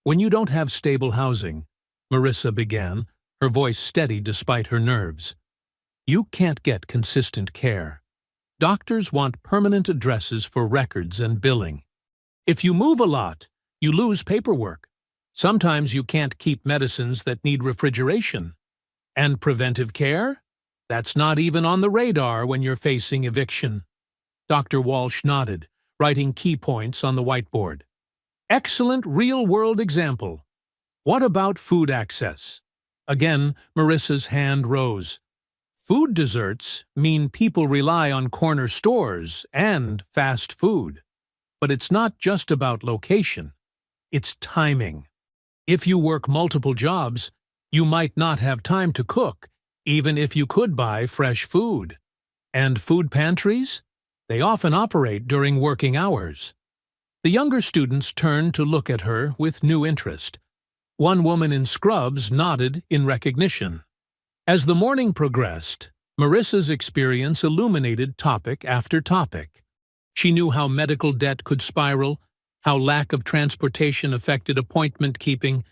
When you don't have stable housing, Marissa began, her voice steady despite her nerves, you can't get consistent care. Doctors want permanent addresses for records and billing. If you move a lot, you lose paperwork. Sometimes you can't keep medicines that need refrigeration. And preventive care? That's not even on the radar when you're facing eviction. Dr. Walsh nodded, writing key points on the whiteboard. Excellent real-world example. What about food access? Again, Marissa's hand rose. Food deserts mean people rely on corner stores and fast food. But it's not just about location. It's timing. If you work multiple jobs, you might not have time to cook, even if you could buy fresh food. And food pantries? They often operate during working hours. The younger students turned to look at her with new interest. One woman in scrubs nodded in recognition. As the morning progressed, Marissa's experience illuminated topic after topic. She knew how medical debt could spiral, how lack of transportation affected appointment keeping,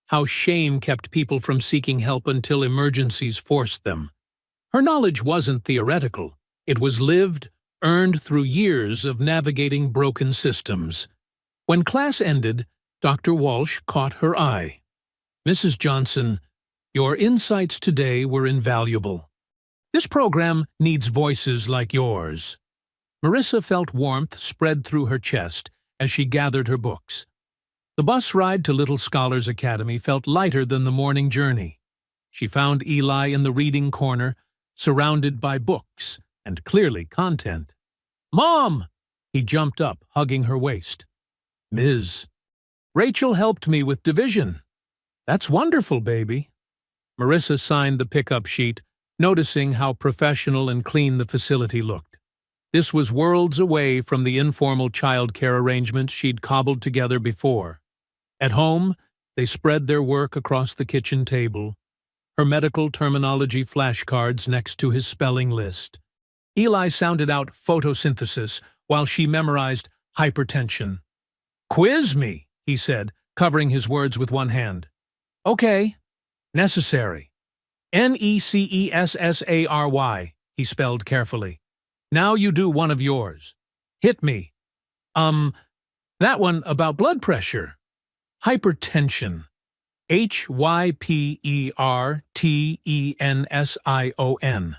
how shame kept people from seeking help until emergencies forced them. Her knowledge wasn't theoretical. It was lived, earned through years of navigating broken systems. When class ended, Dr. Walsh caught her eye. Mrs. Johnson, your insights today were invaluable. This program needs voices like yours. Marissa felt warmth spread through her chest as she gathered her books. The bus ride to Little Scholars Academy felt lighter than the morning journey. She found Eli in the reading corner, surrounded by books and clearly content. Mom! He jumped up, hugging her waist. Ms. Rachel helped me with division. That's wonderful, baby. Marissa signed the pickup sheet, noticing how professional and clean the facility looked. This was worlds away from the informal childcare arrangements she'd cobbled together before. At home, they spread their work across the kitchen table, her medical terminology flashcards next to his spelling list. Eli sounded out photosynthesis while she memorized hypertension. Quiz me, he said, covering his words with one hand. Okay. Necessary. Necessary, he spelled carefully. Now you do one of yours. Hit me. That one about blood pressure. Hypertension. Hypertension.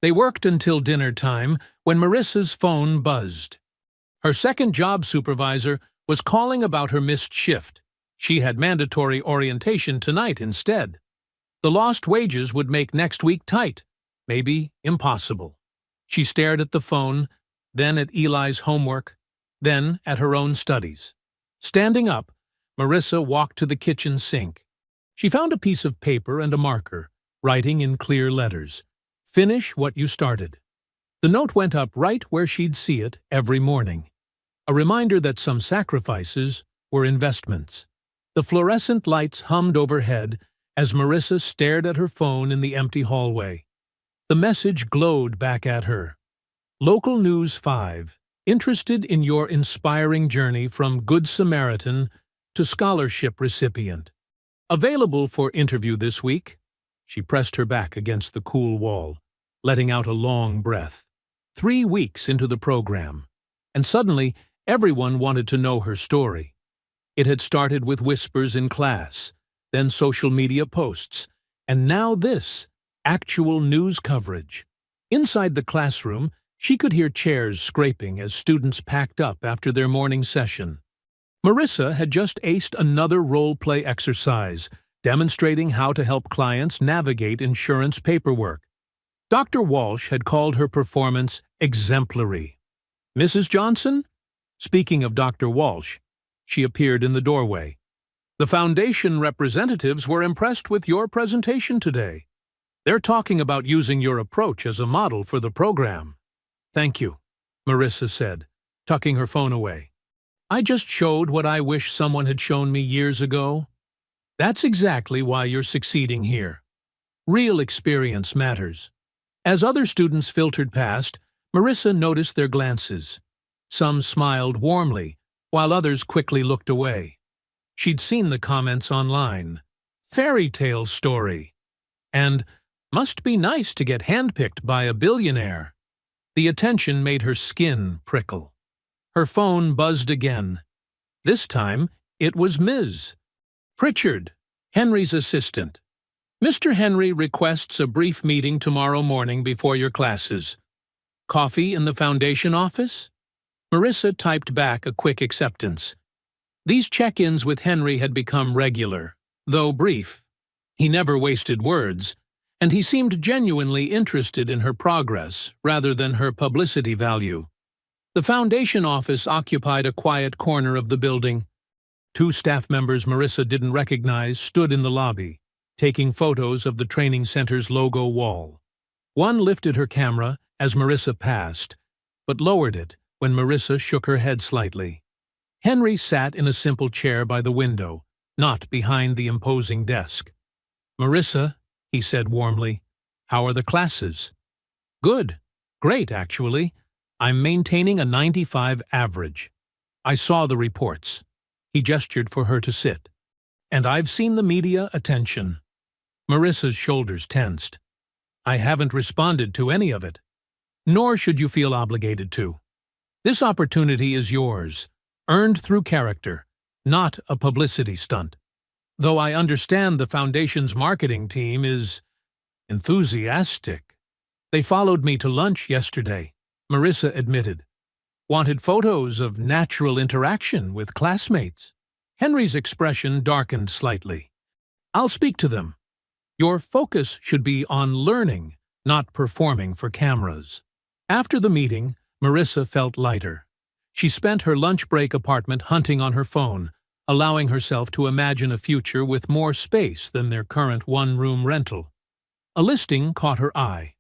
They worked until dinner time when Marissa's phone buzzed. Her second job supervisor was calling about her missed shift. She had mandatory orientation tonight instead. The lost wages would make next week tight, maybe impossible. She stared at the phone, then at Eli's homework, then at her own studies. Standing up, Marissa walked to the kitchen sink. She found a piece of paper and a marker, writing in clear letters, "Finish what you started." The note went up right where she'd see it every morning. A reminder that some sacrifices were investments. The fluorescent lights hummed overhead as Marissa stared at her phone in the empty hallway. The message glowed back at her. Local News 5, interested in your inspiring journey from Good Samaritan to scholarship recipient. Available for interview this week. She pressed her back against the cool wall, letting out a long breath. 3 weeks into the program, and suddenly everyone wanted to know her story. It had started with whispers in class, then social media posts, and now this, actual news coverage. Inside the classroom, she could hear chairs scraping as students packed up after their morning session. Marissa had just aced another role-play exercise, demonstrating how to help clients navigate insurance paperwork. Dr. Walsh had called her performance exemplary. "Mrs. Johnson?" Speaking of Dr. Walsh, she appeared in the doorway. "The Foundation representatives were impressed with your presentation today. They're talking about using your approach as a model for the program." "Thank you," Marissa said, tucking her phone away. "I just showed what I wish someone had shown me years ago." "That's exactly why you're succeeding here. Real experience matters." As other students filtered past, Marissa noticed their glances. Some smiled warmly, while others quickly looked away. She'd seen the comments online. "Fairy tale story," and "must be nice to get handpicked by a billionaire." The attention made her skin prickle. Her phone buzzed again. This time, it was Ms. Pritchard, Henry's assistant. "Mr. Henry requests a brief meeting tomorrow morning before your classes. Coffee in the Foundation office?" Marissa typed back a quick acceptance. These check-ins with Henry had become regular, though brief. He never wasted words, and he seemed genuinely interested in her progress rather than her publicity value. The Foundation office occupied a quiet corner of the building. Two staff members Marissa didn't recognize stood in the lobby, taking photos of the training center's logo wall. One lifted her camera as Marissa passed, but lowered it when Marissa shook her head slightly. Henry sat in a simple chair by the window, not behind the imposing desk. "Marissa," he said warmly, "how are the classes?" "Good. Great, actually. I'm maintaining a 95 average. I saw the reports." He gestured for her to sit. "And I've seen the media attention." Marissa's shoulders tensed. "I haven't responded to any of it. Nor should you feel obligated to. This opportunity is yours, earned through character, not a publicity stunt. Though I understand the Foundation's marketing team is enthusiastic. They followed me to lunch yesterday," Marissa admitted. "Wanted photos of natural interaction with classmates." Henry's expression darkened slightly. "I'll speak to them. Your focus should be on learning, not performing for cameras." After the meeting, Marissa felt lighter. She spent her lunch break apartment hunting on her phone, allowing herself to imagine a future with more space than their current one-room rental. A listing caught her eye.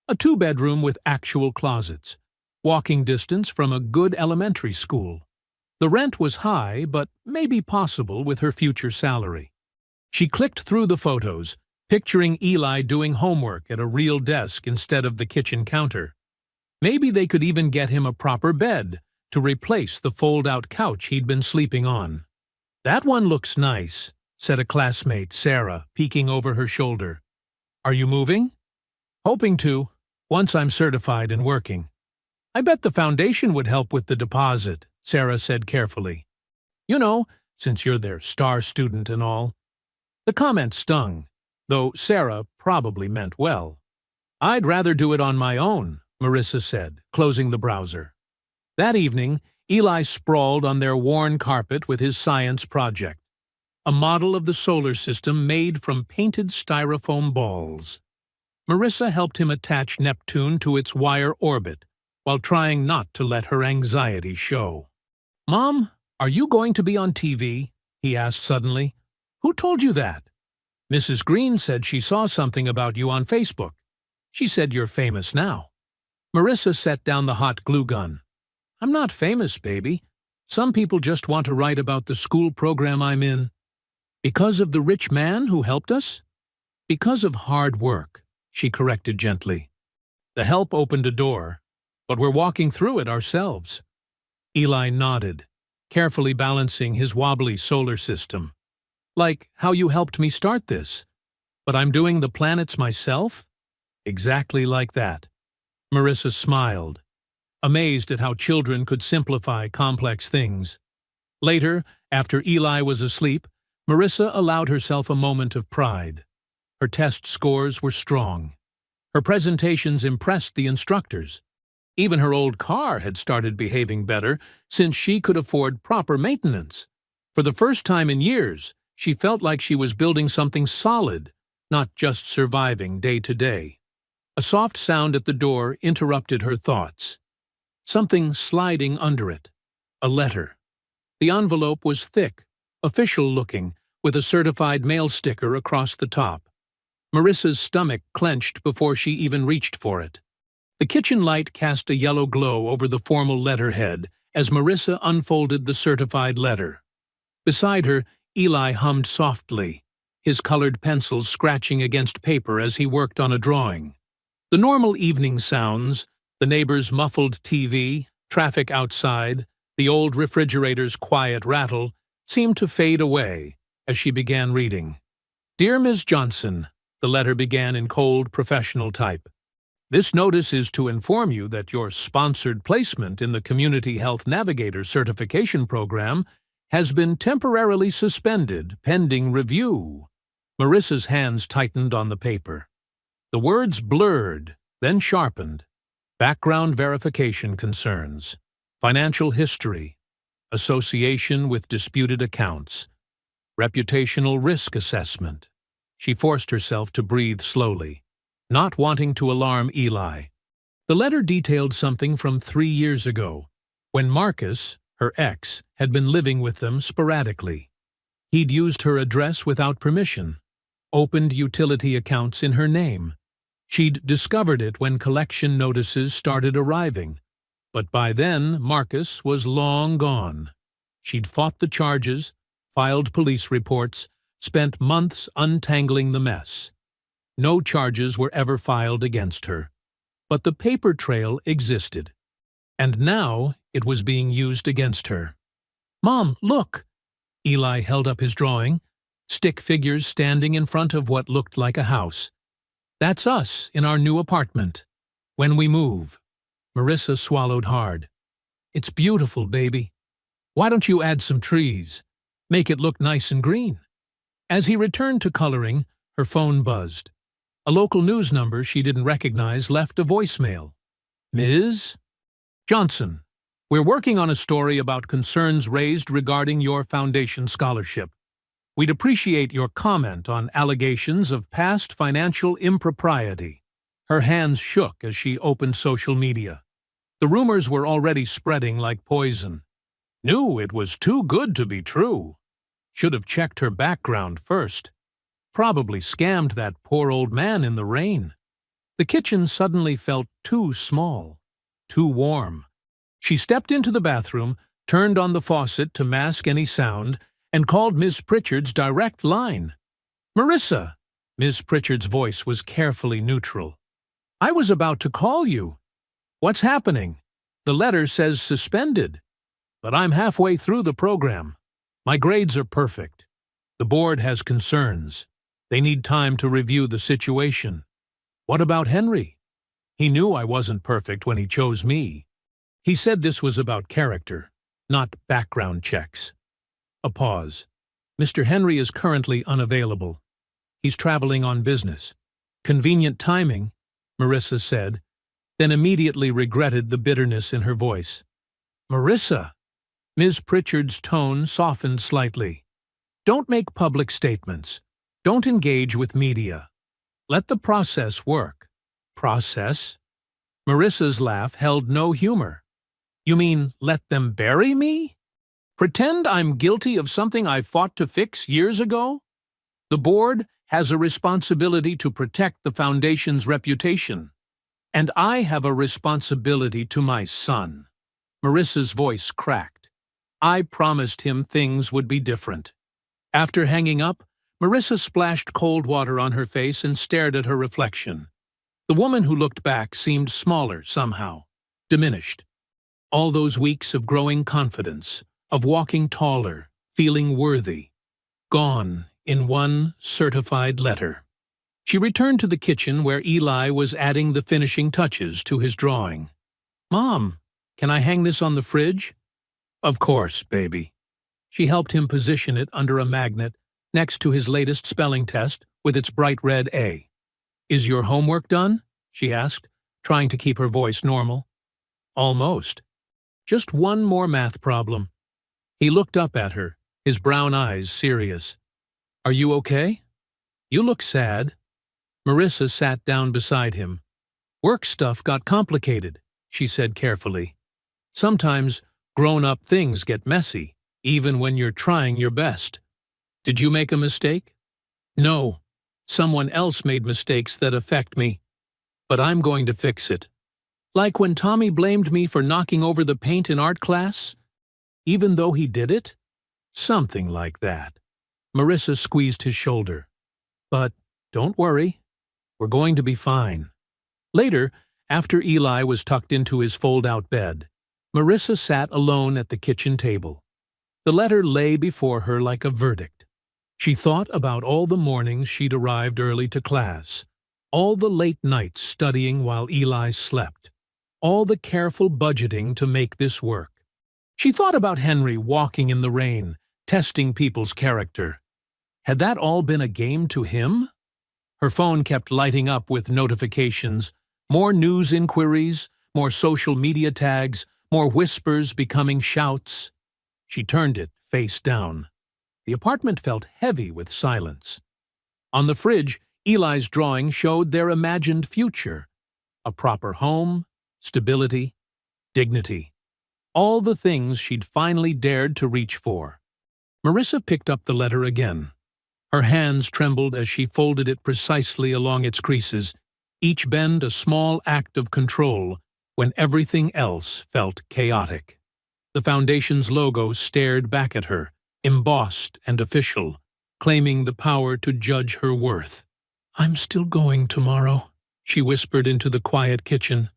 A two-bedroom with actual closets, walking distance from a good elementary school. The rent was high, but maybe possible with her future salary. She clicked through the photos, picturing Eli doing homework at a real desk instead of the kitchen counter. Maybe they could even get him a proper bed to replace the fold-out couch he'd been sleeping on. "That one looks nice," said a classmate, Sarah, peeking over her shoulder. "Are you moving?" "Hoping to, once I'm certified and working." "I bet the Foundation would help with the deposit," Sarah said carefully. "You know, since you're their star student and all." The comment stung, though Sarah probably meant well. "I'd rather do it on my own," Marissa said, closing the browser. That evening, Eli sprawled on their worn carpet with his science project, a model of the solar system made from painted styrofoam balls. Marissa helped him attach Neptune to its wire orbit, while trying not to let her anxiety show. "Mom, are you going to be on TV?" he asked suddenly. "Who told you that?" "Mrs. Green said she saw something about you on Facebook. She said you're famous now." Marissa set down the hot glue gun. "I'm not famous, baby. Some people just want to write about the school program I'm in." "Because of the rich man who helped us?" "Because of hard work," she corrected gently. "The help opened a door, but we're walking through it ourselves." Eli nodded, carefully balancing his wobbly solar system. "Like how you helped me start this. But I'm doing the planets myself?" "Exactly like that." Marissa smiled, amazed at how children could simplify complex things. Later, after Eli was asleep, Marissa allowed herself a moment of pride. Her test scores were strong. Her presentations impressed the instructors. Even her old car had started behaving better since she could afford proper maintenance. For the first time in years, she felt like she was building something solid, not just surviving day to day. A soft sound at the door interrupted her thoughts. Something sliding under it. A letter. The envelope was thick, official-looking, with a certified mail sticker across the top. Marissa's stomach clenched before she even reached for it. The kitchen light cast a yellow glow over the formal letterhead as Marissa unfolded the certified letter. Beside her, Eli hummed softly, his colored pencils scratching against paper as he worked on a drawing. The normal evening sounds, the neighbor's muffled TV, traffic outside, the old refrigerator's quiet rattle, seemed to fade away as she began reading. "Dear Ms. Johnson," the letter began in cold, professional type. "This notice is to inform you that your sponsored placement in the Community Health Navigator certification program has been temporarily suspended pending review." Marissa's hands tightened on the paper. The words blurred, then sharpened. Background verification concerns. Financial history. Association with disputed accounts. Reputational risk assessment. She forced herself to breathe slowly, not wanting to alarm Eli. The letter detailed something from 3 years ago, when Marcus, her ex, had been living with them sporadically. He'd used her address without permission, opened utility accounts in her name. She'd discovered it when collection notices started arriving, but by then Marcus was long gone. She'd fought the charges, filed police reports, spent months untangling the mess. No charges were ever filed against her, but the paper trail existed, and now it was being used against her. "Mom, look!" Eli held up his drawing, stick figures standing in front of what looked like a house. "That's us in our new apartment. When we move." Marissa swallowed hard. "It's beautiful, baby. Why don't you add some trees? Make it look nice and green?" As he returned to coloring, her phone buzzed. A local news number she didn't recognize left a voicemail. "Ms. Johnson, we're working on a story about concerns raised regarding your foundation scholarship. We'd appreciate your comment on allegations of past financial impropriety." Her hands shook as she opened social media. The rumors were already spreading like poison. Knew it was too good to be true. Should have checked her background first. Probably scammed that poor old man in the rain. The kitchen suddenly felt too small, too warm. She stepped into the bathroom, turned on the faucet to mask any sound, and called Miss Pritchard's direct line. "Marissa!" Miss Pritchard's voice was carefully neutral. "I was about to call you. What's happening? The letter says suspended. But I'm halfway through the program. My grades are perfect. The board has concerns. They need time to review the situation. What about Henry? He knew I wasn't perfect when he chose me. He said this was about character, not background checks." A pause. "Mr. Henry is currently unavailable. He's traveling on business." "Convenient timing," Marissa said, then immediately regretted the bitterness in her voice. "Marissa!" Ms. Pritchard's tone softened slightly. "Don't make public statements. Don't engage with media. Let the process work." "Process?" Marissa's laugh held no humor. "You mean let them bury me? Pretend I'm guilty of something I fought to fix years ago? The board has a responsibility to protect the foundation's reputation. And I have a responsibility to my son." Marissa's voice cracked. "I promised him things would be different." After hanging up, Marissa splashed cold water on her face and stared at her reflection. The woman who looked back seemed smaller somehow, diminished. All those weeks of growing confidence, of walking taller, feeling worthy, gone in one certified letter. She returned to the kitchen where Eli was adding the finishing touches to his drawing. "Mom, can I hang this on the fridge?" "Of course, baby." She helped him position it under a magnet next to his latest spelling test with its bright red A. "Is your homework done?" she asked, trying to keep her voice normal. "Almost. Just one more math problem." He looked up at her, his brown eyes serious. "Are you okay? You look sad." Marissa sat down beside him. "Work stuff got complicated," she said carefully. "Sometimes grown-up things get messy, even when you're trying your best. Did you make a mistake?" "No. Someone else made mistakes that affect me. But I'm going to fix it. Like when Tommy blamed me for knocking over the paint in art class? Even though he did it? Something like that." Marissa squeezed his shoulder. "But don't worry. We're going to be fine." Later, after Eli was tucked into his fold-out bed, Marissa sat alone at the kitchen table. The letter lay before her like a verdict. She thought about all the mornings she'd arrived early to class, all the late nights studying while Eli slept, all the careful budgeting to make this work. She thought about Henry walking in the rain, testing people's character. Had that all been a game to him? Her phone kept lighting up with notifications, more news inquiries, more social media tags, more whispers becoming shouts. She turned it face down. The apartment felt heavy with silence. On the fridge, Eli's drawing showed their imagined future. A proper home, stability, dignity. All the things she'd finally dared to reach for. Marissa picked up the letter again. Her hands trembled as she folded it precisely along its creases, each bend a small act of control when everything else felt chaotic. The Foundation's logo stared back at her, embossed and official, claiming the power to judge her worth. "I'm still going tomorrow," she whispered into the quiet kitchen.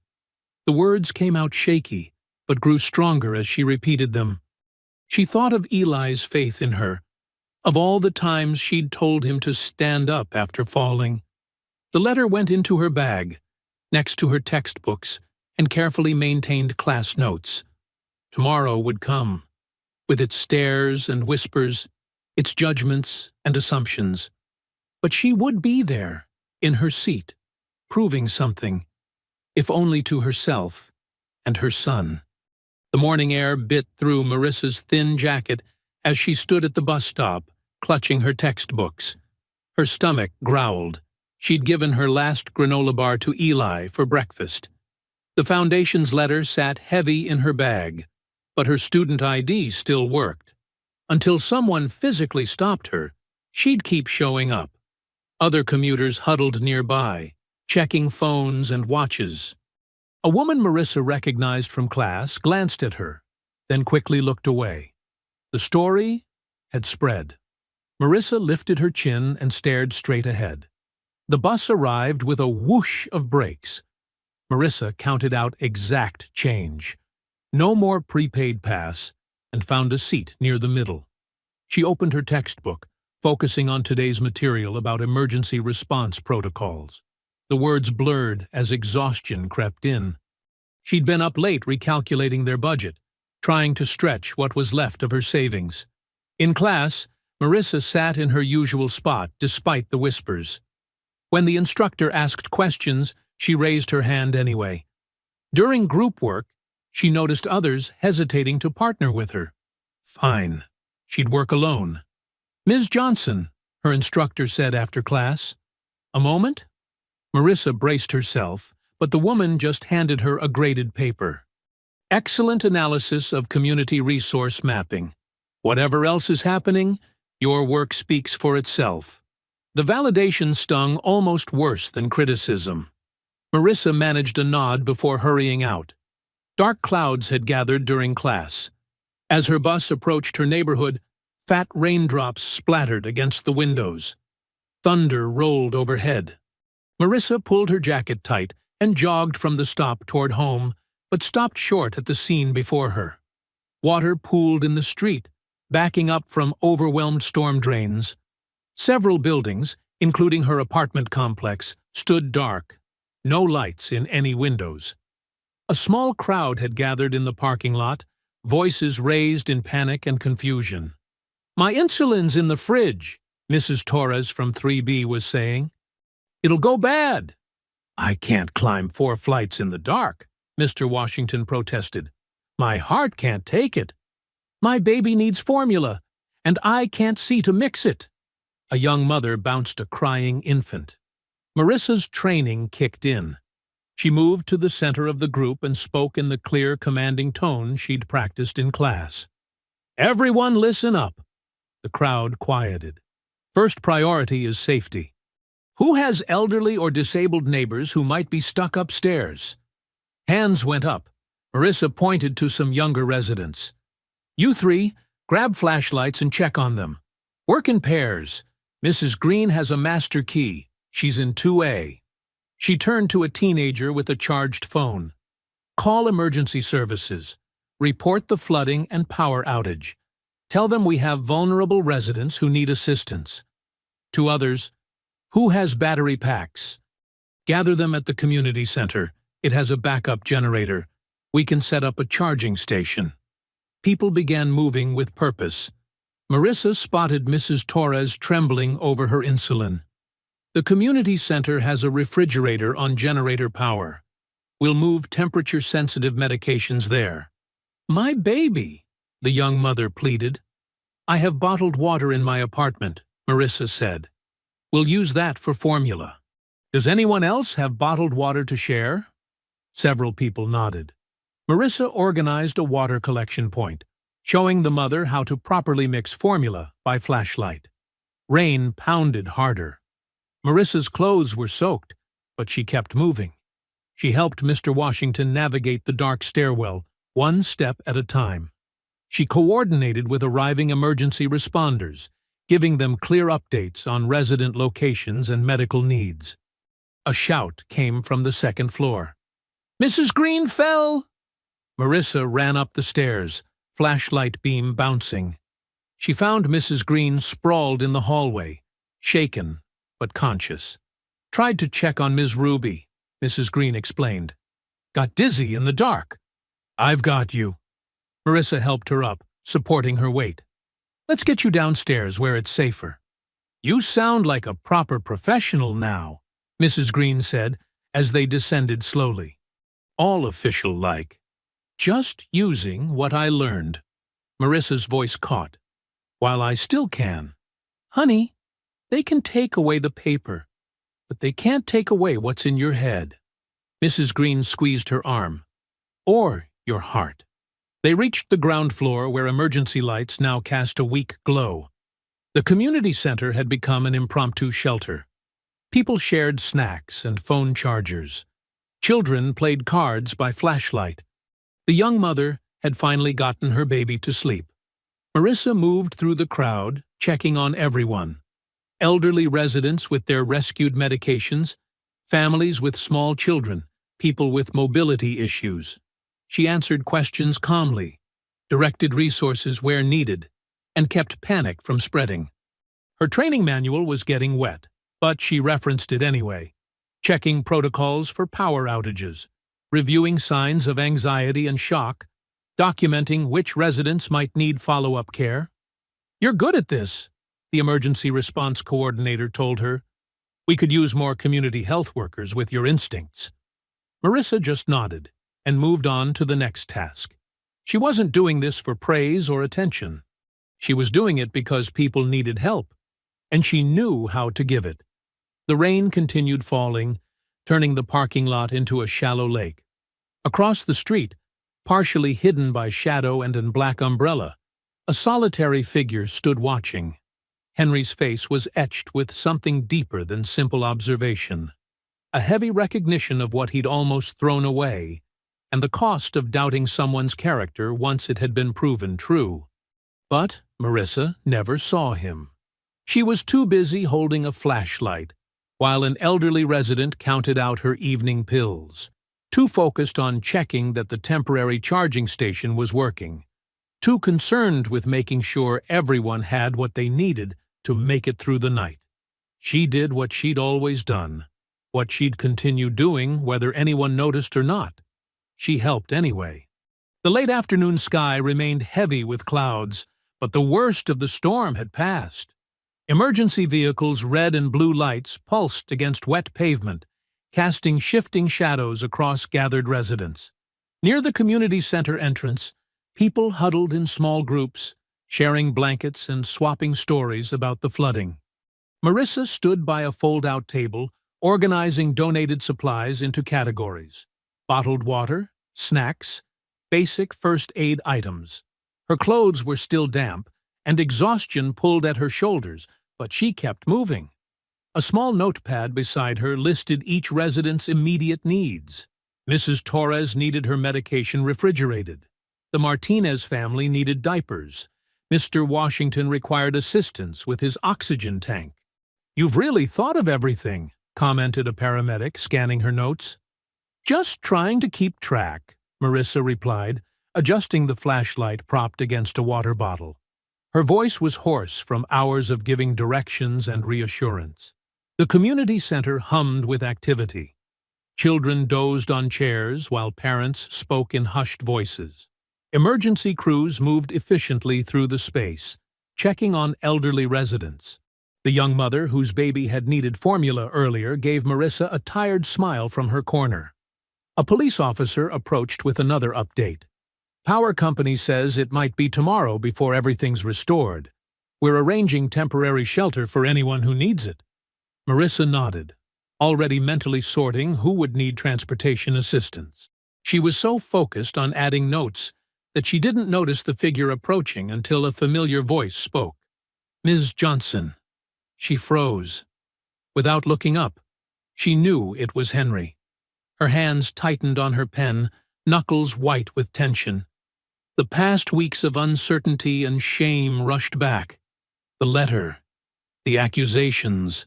The words came out shaky, but grew stronger as she repeated them. She thought of Eli's faith in her, of all the times she'd told him to stand up after falling. The letter went into her bag, next to her textbooks and carefully maintained class notes. Tomorrow would come, with its stares and whispers, its judgments and assumptions. But she would be there, in her seat, proving something, if only to herself and her son. The morning air bit through Marissa's thin jacket as she stood at the bus stop, clutching her textbooks. Her stomach growled. She'd given her last granola bar to Eli for breakfast. The Foundation's letter sat heavy in her bag, but her student ID still worked. Until someone physically stopped her, she'd keep showing up. Other commuters huddled nearby, checking phones and watches. A woman Marissa recognized from class glanced at her, then quickly looked away. The story had spread. Marissa lifted her chin and stared straight ahead. The bus arrived with a whoosh of brakes. Marissa counted out exact change. No more prepaid pass, and found a seat near the middle. She opened her textbook, focusing on today's material about emergency response protocols. The words blurred as exhaustion crept in. She'd been up late recalculating their budget, trying to stretch what was left of her savings. In class, Marissa sat in her usual spot despite the whispers. When the instructor asked questions, she raised her hand anyway. During group work, she noticed others hesitating to partner with her. Fine. She'd work alone. "Ms. Johnson," her instructor said after class. "A moment?" Marissa braced herself, but the woman just handed her a graded paper. "Excellent analysis of community resource mapping. Whatever else is happening, your work speaks for itself." The validation stung almost worse than criticism. Marissa managed a nod before hurrying out. Dark clouds had gathered during class. As her bus approached her neighborhood, fat raindrops splattered against the windows. Thunder rolled overhead. Marissa pulled her jacket tight and jogged from the stop toward home, but stopped short at the scene before her. Water pooled in the street, backing up from overwhelmed storm drains. Several buildings, including her apartment complex, stood dark, no lights in any windows. A small crowd had gathered in the parking lot, voices raised in panic and confusion. "My insulin's in the fridge," Mrs. Torres from 3B was saying. "It'll go bad." "I can't climb 4 flights in the dark," Mr. Washington protested. "My heart can't take it." "My baby needs formula, And I can't see to mix it." A young mother bounced a crying infant. Marissa's training kicked in. She moved to the center of the group and spoke in the clear, commanding tone she'd practiced in class. "Everyone listen up." The crowd quieted. "First priority is safety. Who has elderly or disabled neighbors who might be stuck upstairs?" Hands went up. Marissa pointed to some younger residents. "You three, grab flashlights and check on them. Work in pairs. Mrs. Green has a master key. She's in 2A. She turned to a teenager with a charged phone. "Call emergency services. Report the flooding and power outage. Tell them we have vulnerable residents who need assistance." To others, "Who has battery packs? Gather them at the community center. It has a backup generator. We can set up a charging station." People began moving with purpose. Marissa spotted Mrs. Torres trembling over her insulin. "The community center has a refrigerator on generator power. We'll move temperature-sensitive medications there." "My baby," the young mother pleaded. "I have bottled water in my apartment," Marissa said. "We'll use that for formula." "Does anyone else have bottled water to share?" Several people nodded. Marissa organized a water collection point, showing the mother how to properly mix formula by flashlight. Rain pounded harder. Marissa's clothes were soaked, but she kept moving. She helped Mr. Washington navigate the dark stairwell, one step at a time. She coordinated with arriving emergency responders, giving them clear updates on resident locations and medical needs. A shout came from the second floor. "Mrs. Green fell!" Marissa ran up the stairs, flashlight beam bouncing. She found Mrs. Green sprawled in the hallway, shaken but conscious. "Tried to check on Ms. Ruby," Mrs. Green explained. "Got dizzy in the dark." "I've got you." Marissa helped her up, supporting her weight. "Let's get you downstairs where it's safer." "You sound like a proper professional now," Mrs. Green said as they descended slowly. "All official-like. Just using what I learned." Marissa's voice caught. "While I still can. Honey, they can take away the paper, but they can't take away what's in your head." Mrs. Green squeezed her arm. "Or your heart." They reached the ground floor where emergency lights now cast a weak glow. The community center had become an impromptu shelter. People shared snacks and phone chargers. Children played cards by flashlight. The young mother had finally gotten her baby to sleep. Marissa moved through the crowd, checking on everyone. Elderly residents with their rescued medications, families with small children, people with mobility issues. She answered questions calmly, directed resources where needed, and kept panic from spreading. Her training manual was getting wet, but she referenced it anyway, checking protocols for power outages, reviewing signs of anxiety and shock, documenting which residents might need follow-up care. "You're good at this," the emergency response coordinator told her. "We could use more community health workers with your instincts." Marissa just nodded and moved on to the next task. She wasn't doing this for praise or attention. She was doing it because people needed help, and she knew how to give it. The rain continued falling, turning the parking lot into a shallow lake. Across the street, partially hidden by shadow and a black umbrella, a solitary figure stood watching. Henry's face was etched with something deeper than simple observation. A heavy recognition of what he'd almost thrown away, and the cost of doubting someone's character once it had been proven true. But Marissa never saw him. She was too busy holding a flashlight, while an elderly resident counted out her evening pills, too focused on checking that the temporary charging station was working, too concerned with making sure everyone had what they needed to make it through the night. She did what she'd always done, what she'd continue doing whether anyone noticed or not. She helped anyway. The late afternoon sky remained heavy with clouds, but the worst of the storm had passed. Emergency vehicles' red and blue lights pulsed against wet pavement, casting shifting shadows across gathered residents. Near the community center entrance, people huddled in small groups, sharing blankets and swapping stories about the flooding. Marissa stood by a fold-out table, organizing donated supplies into categories: bottled water, snacks, basic first aid items. Her clothes were still damp, and exhaustion pulled at her shoulders, but she kept moving. A small notepad beside her listed each resident's immediate needs. Mrs. Torres needed her medication refrigerated. The Martinez family needed diapers. Mr. Washington required assistance with his oxygen tank. "You've really thought of everything," commented a paramedic, scanning her notes. "Just trying to keep track," Marissa replied, adjusting the flashlight propped against a water bottle. Her voice was hoarse from hours of giving directions and reassurance. The community center hummed with activity. Children dozed on chairs while parents spoke in hushed voices. Emergency crews moved efficiently through the space, checking on elderly residents. The young mother, whose baby had needed formula earlier, gave Marissa a tired smile from her corner. A police officer approached with another update. "Power company says it might be tomorrow before everything's restored. We're arranging temporary shelter for anyone who needs it." Marissa nodded, already mentally sorting who would need transportation assistance. She was so focused on adding notes that she didn't notice the figure approaching until a familiar voice spoke. "Ms. Johnson." She froze. Without looking up, she knew it was Henry. Her hands tightened on her pen, knuckles white with tension. The past weeks of uncertainty and shame rushed back. The letter, the accusations,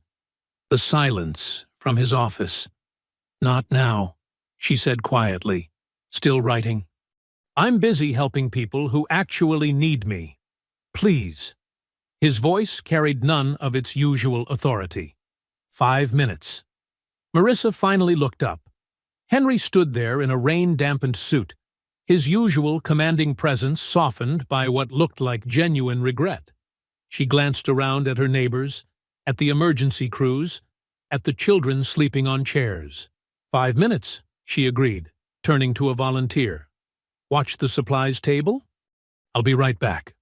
the silence from his office. "Not now," she said quietly, still writing. "I'm busy helping people who actually need me. Please." His voice carried none of its usual authority. 5 minutes. Marissa finally looked up. Henry stood there in a rain-dampened suit, his usual commanding presence softened by what looked like genuine regret. She glanced around at her neighbors, at the emergency crews, at the children sleeping on chairs. 5 minutes, she agreed, turning to a volunteer. "Watch the supplies table? I'll be right back."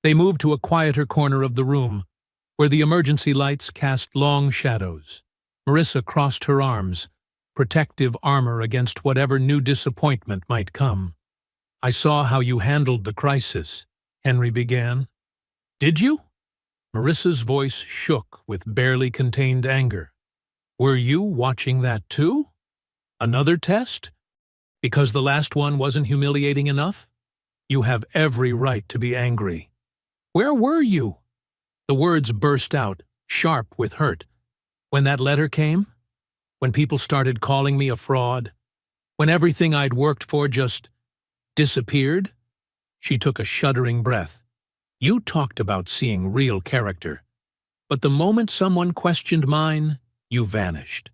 They moved to a quieter corner of the room, where the emergency lights cast long shadows. Marissa crossed her arms, protective armor against whatever new disappointment might come. "I saw how you handled the crisis," Henry began. "Did you?" Marissa's voice shook with barely contained anger. "Were you watching that too? Another test? Because the last one wasn't humiliating enough? You have every right to be angry. Where were you?" The words burst out, sharp with hurt. "When that letter came? When people started calling me a fraud? When everything I'd worked for just disappeared?" She took a shuddering breath. "You talked about seeing real character. But the moment someone questioned mine, you vanished."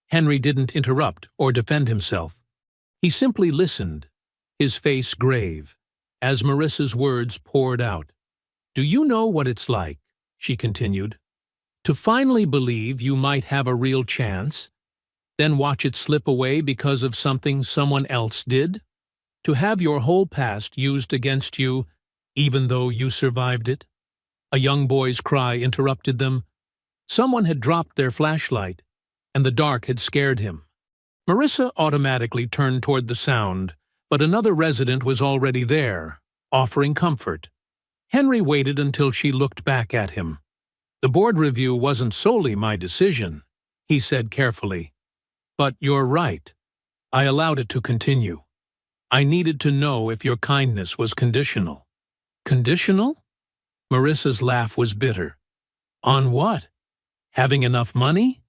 Henry didn't interrupt or defend himself. He simply listened, his face grave, as Marissa's words poured out. "Do you know what it's like," she continued, "to finally believe you might have a real chance, then watch it slip away because of something someone else did? To have your whole past used against you, even though you survived it?" A young boy's cry interrupted them. Someone had dropped their flashlight, and the dark had scared him. Marissa automatically turned toward the sound, but another resident was already there, offering comfort. Henry waited until she looked back at him. "The board review wasn't solely my decision," he said carefully. "But you're right. I allowed it to continue. I needed to know if your kindness was conditional." "Conditional?" Marissa's laugh was bitter. "On what? Having enough money?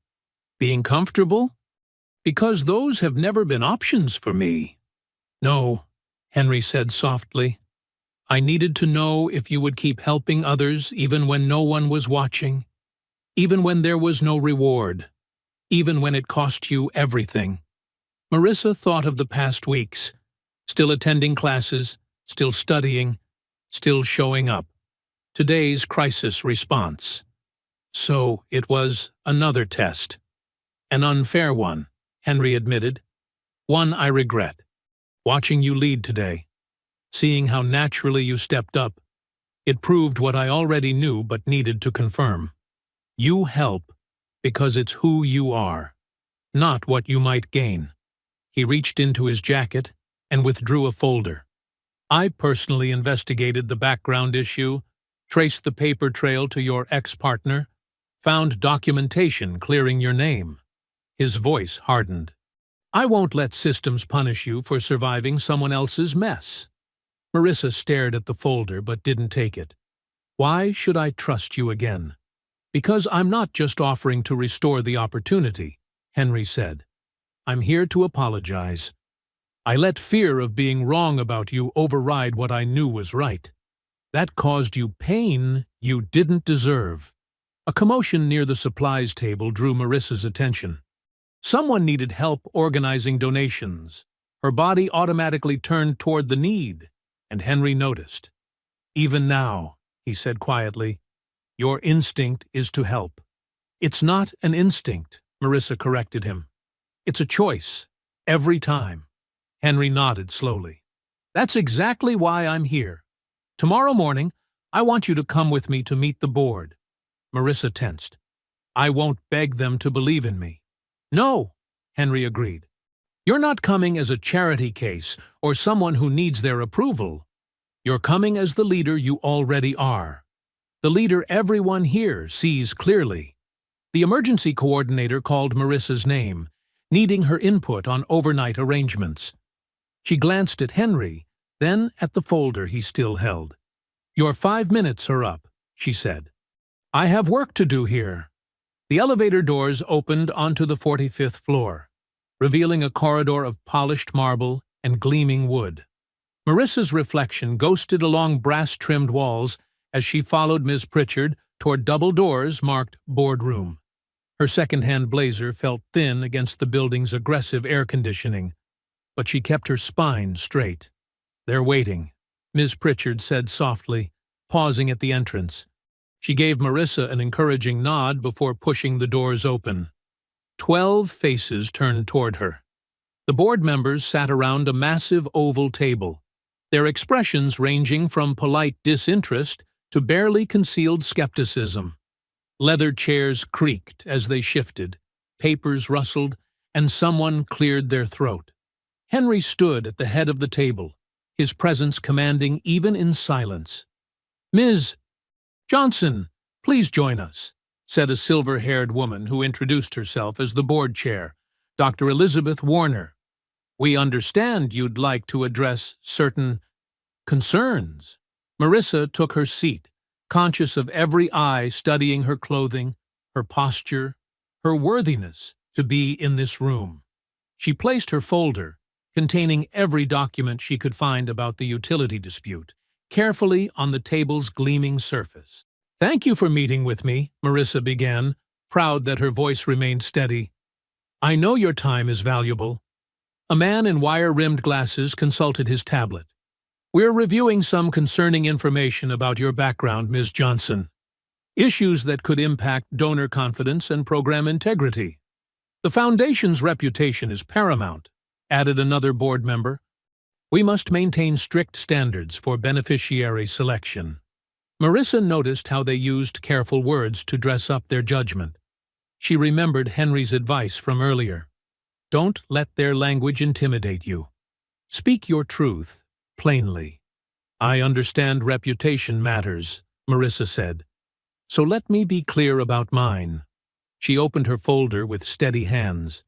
Being comfortable? Because those have never been options for me." "No," Henry said softly. "I needed to know if you would keep helping others even when no one was watching, even when there was no reward, even when it cost you everything." Marissa thought of the past weeks, still attending classes, still studying, still showing up. Today's crisis response. So it was another test. An unfair one, Henry admitted. One I regret. Watching you lead today, seeing how naturally you stepped up, It proved what I already knew but needed to confirm. You help because it's who you are, not what you might gain. He reached into his jacket and withdrew a folder. I personally investigated the background issue, traced the paper trail to your ex-partner, found documentation clearing your name. His voice hardened. I won't let systems punish you for surviving someone else's mess. Marissa stared at the folder but didn't take it. Why should I trust you again? Because I'm not just offering to restore the opportunity, Henry said. I'm here to apologize. I let fear of being wrong about you override what I knew was right. That caused you pain you didn't deserve. A commotion near the supplies table drew Marissa's attention. Someone needed help organizing donations. Her body automatically turned toward the need, and Henry noticed. Even now, he said quietly, your instinct is to help. It's not an instinct, Marissa corrected him. It's a choice, every time. Henry nodded slowly. That's exactly why I'm here. Tomorrow morning, I want you to come with me to meet the board. Marissa tensed. I won't beg them to believe in me. No, Henry agreed. You're not coming as a charity case or someone who needs their approval. You're coming as the leader you already are. The leader everyone here sees clearly. The emergency coordinator called Marissa's name, needing her input on overnight arrangements. She glanced at Henry, then at the folder he still held. Your 5 minutes are up, she said. I have work to do here. The elevator doors opened onto the 45th floor, revealing a corridor of polished marble and gleaming wood. Marissa's reflection ghosted along brass-trimmed walls as she followed Ms. Pritchard toward double doors marked boardroom. Her second-hand blazer felt thin against the building's aggressive air conditioning, but she kept her spine straight. They're waiting, Ms. Pritchard said softly, pausing at the entrance. She gave Marissa an encouraging nod before pushing the doors open. 12 faces turned toward her. The board members sat around a massive oval table, their expressions ranging from polite disinterest to barely concealed skepticism. Leather chairs creaked as they shifted, papers rustled, and someone cleared their throat. Henry stood at the head of the table, his presence commanding even in silence. Ms. Johnson, please join us, said a silver-haired woman who introduced herself as the board chair, Dr. Elizabeth Warner. We understand you'd like to address certain concerns. Marissa took her seat, conscious of every eye studying her clothing, her posture, her worthiness to be in this room. She placed her folder, containing every document she could find about the utility dispute, carefully on the table's gleaming surface. Thank you for meeting with me, Marissa began, proud that her voice remained steady. I know your time is valuable. A man in wire-rimmed glasses consulted his tablet. We're reviewing some concerning information about your background, Ms. Johnson. Issues that could impact donor confidence and program integrity. The Foundation's reputation is paramount, added another board member. We must maintain strict standards for beneficiary selection. Marissa noticed how they used careful words to dress up their judgment. She remembered Henry's advice from earlier. Don't let their language intimidate you. Speak your truth, plainly. I understand reputation matters, Marissa said. So let me be clear about mine. She opened her folder with steady hands.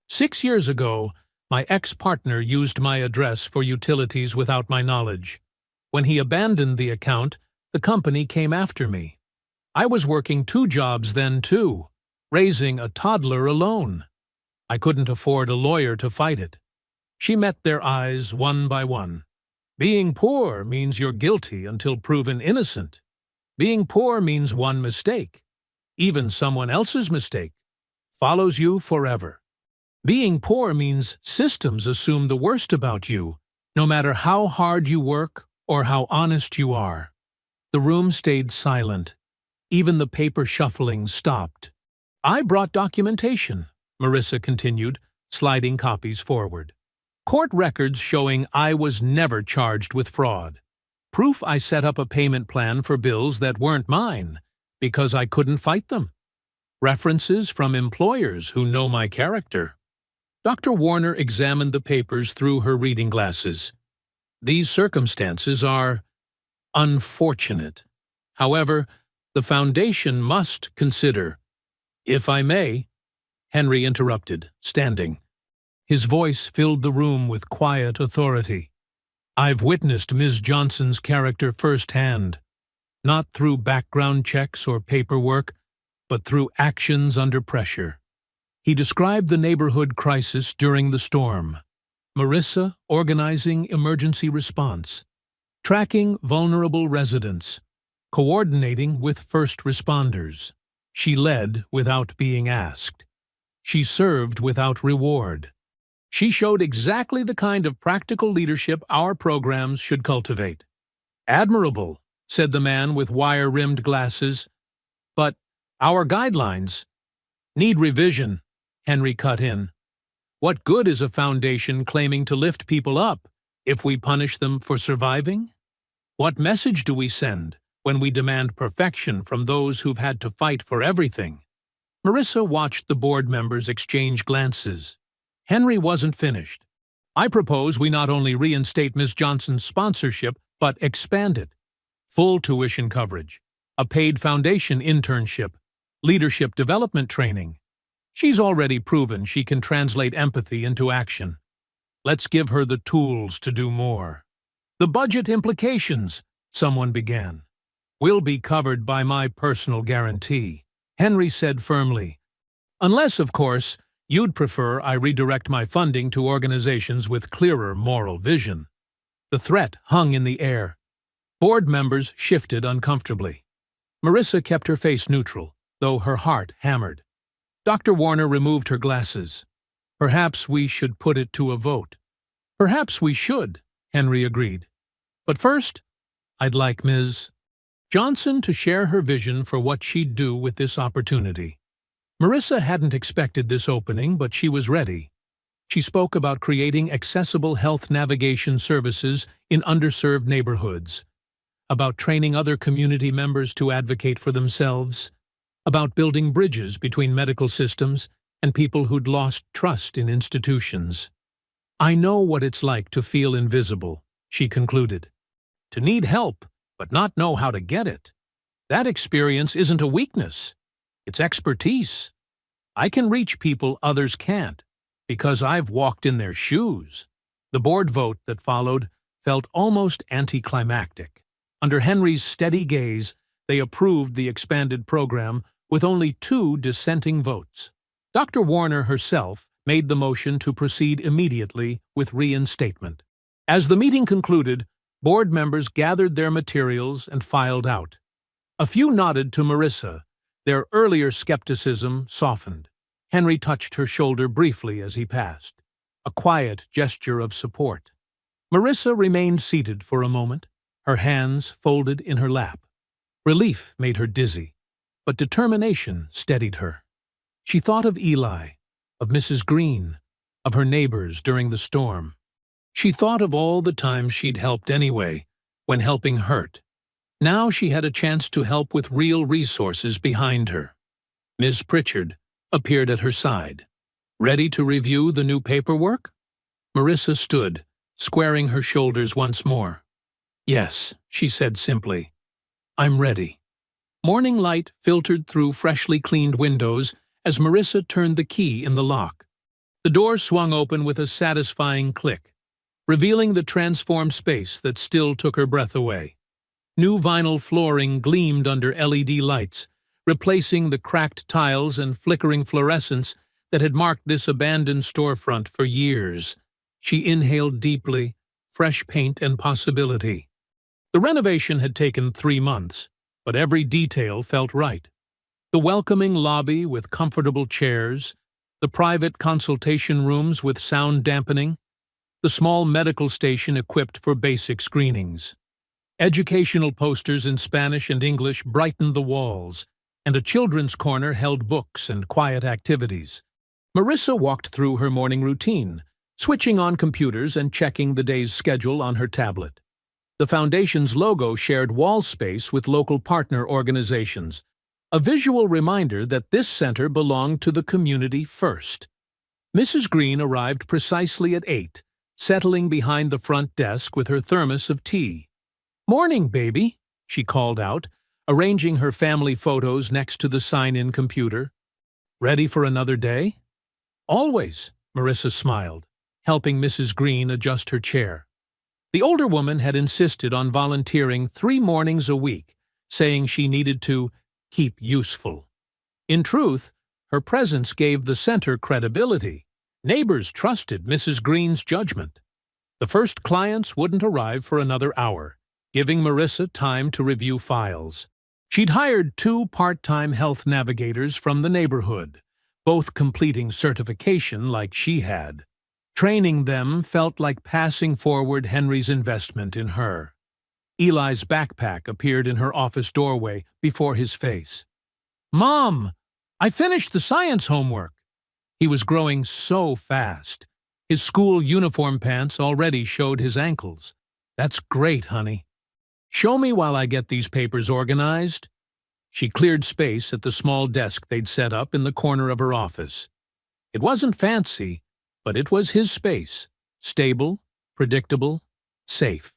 6 years ago, my ex-partner used my address for utilities without my knowledge. When he abandoned the account, the company came after me. I was working 2 jobs then, too, raising a toddler alone. I couldn't afford a lawyer to fight it. She met their eyes one by one. Being poor means you're guilty until proven innocent. Being poor means one mistake, even someone else's mistake, follows you forever. Being poor means systems assume the worst about you, no matter how hard you work or how honest you are. The room stayed silent. Even the paper shuffling stopped. I brought documentation, Marissa continued, sliding copies forward. Court records showing I was never charged with fraud. Proof I set up a payment plan for bills that weren't mine, because I couldn't fight them. References from employers who know my character. Dr. Warner examined the papers through her reading glasses. These circumstances are unfortunate. However, the Foundation must consider. If I may, Henry interrupted, standing. His voice filled the room with quiet authority. I've witnessed Ms. Johnson's character firsthand, not through background checks or paperwork, but through actions under pressure. He described the neighborhood crisis during the storm. Marissa organizing emergency response, tracking vulnerable residents, coordinating with first responders. She led without being asked. She served without reward. She showed exactly the kind of practical leadership our programs should cultivate. Admirable, said the man with wire-rimmed glasses. But our guidelines need revision, Henry cut in. What good is a foundation claiming to lift people up if we punish them for surviving? What message do we send when we demand perfection from those who've had to fight for everything? Marissa watched the board members exchange glances. Henry wasn't finished. I propose we not only reinstate Ms. Johnson's sponsorship, but expand it. Full tuition coverage, a paid foundation internship, leadership development training. She's already proven she can translate empathy into action. Let's give her the tools to do more. The budget implications, someone began, will be covered by my personal guarantee, Henry said firmly. Unless, of course, you'd prefer I redirect my funding to organizations with clearer moral vision. The threat hung in the air. Board members shifted uncomfortably. Marissa kept her face neutral, though her heart hammered. Dr. Warner removed her glasses. Perhaps we should put it to a vote. Perhaps we should, Henry agreed. But first, I'd like Ms. Johnson to share her vision for what she'd do with this opportunity. Marissa hadn't expected this opening, but she was ready. She spoke about creating accessible health navigation services in underserved neighborhoods, about training other community members to advocate for themselves, about building bridges between medical systems and people who'd lost trust in institutions. I know what it's like to feel invisible, she concluded. To need help, but not know how to get it. That experience isn't a weakness. It's expertise. I can reach people others can't, because I've walked in their shoes. The board vote that followed felt almost anticlimactic. Under Henry's steady gaze, they approved the expanded program with only 2 dissenting votes. Dr. Warner herself made the motion to proceed immediately with reinstatement. As the meeting concluded, board members gathered their materials and filed out. A few nodded to Marissa. Their earlier skepticism softened. Henry touched her shoulder briefly as he passed, a quiet gesture of support. Marissa remained seated for a moment, her hands folded in her lap. Relief made her dizzy, but determination steadied her. She thought of Eli, of Mrs. Green, of her neighbors during the storm. She thought of all the times she'd helped anyway, when helping hurt. Now she had a chance to help with real resources behind her. Ms. Pritchard appeared at her side. Ready to review the new paperwork? Marissa stood, squaring her shoulders once more. Yes, she said simply. I'm ready. Morning light filtered through freshly cleaned windows as Marissa turned the key in the lock. The door swung open with a satisfying click, revealing the transformed space that still took her breath away. New vinyl flooring gleamed under LED lights, replacing the cracked tiles and flickering fluorescence that had marked this abandoned storefront for years. She inhaled deeply, fresh paint and possibility. The renovation had taken 3 months, but every detail felt right. The welcoming lobby with comfortable chairs, the private consultation rooms with sound dampening, the small medical station equipped for basic screenings. Educational posters in Spanish and English brightened the walls, and a children's corner held books and quiet activities. Marissa walked through her morning routine, switching on computers and checking the day's schedule on her tablet. The foundation's logo shared wall space with local partner organizations, a visual reminder that this center belonged to the community first. Mrs. Green arrived precisely at 8, settling behind the front desk with her thermos of tea. "Morning, baby," she called out, arranging her family photos next to the sign-in computer. "Ready for another day?" "Always," Marissa smiled, helping Mrs. Green adjust her chair. The older woman had insisted on volunteering 3 mornings a week, saying she needed to keep useful. In truth, her presence gave the center credibility. Neighbors trusted Mrs. Green's judgment. The first clients wouldn't arrive for another hour, giving Marissa time to review files. She'd hired 2 part-time health navigators from the neighborhood, both completing certification like she had. Training them felt like passing forward Henry's investment in her. Eli's backpack appeared in her office doorway before his face. "Mom, I finished the science homework." He was growing so fast. His school uniform pants already showed his ankles. "That's great, honey. Show me while I get these papers organized." She cleared space at the small desk they'd set up in the corner of her office. It wasn't fancy, but it was his space. Stable, predictable, safe.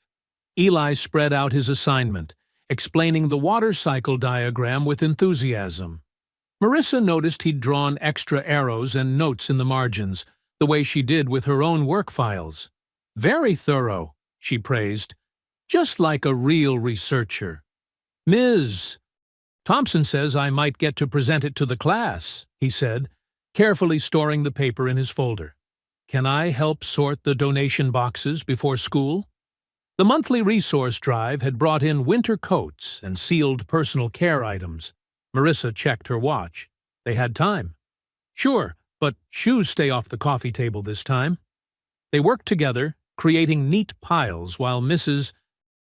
Eli spread out his assignment, explaining the water cycle diagram with enthusiasm. Marissa noticed he'd drawn extra arrows and notes in the margins, the way she did with her own work files. "Very thorough," she praised. "Just like a real researcher." "Ms. Thompson says I might get to present it to the class," he said, carefully storing the paper in his folder. "Can I help sort the donation boxes before school?" The monthly resource drive had brought in winter coats and sealed personal care items. Marissa checked her watch. They had time. "Sure, but shoes stay off the coffee table this time." They worked together, creating neat piles while Mrs.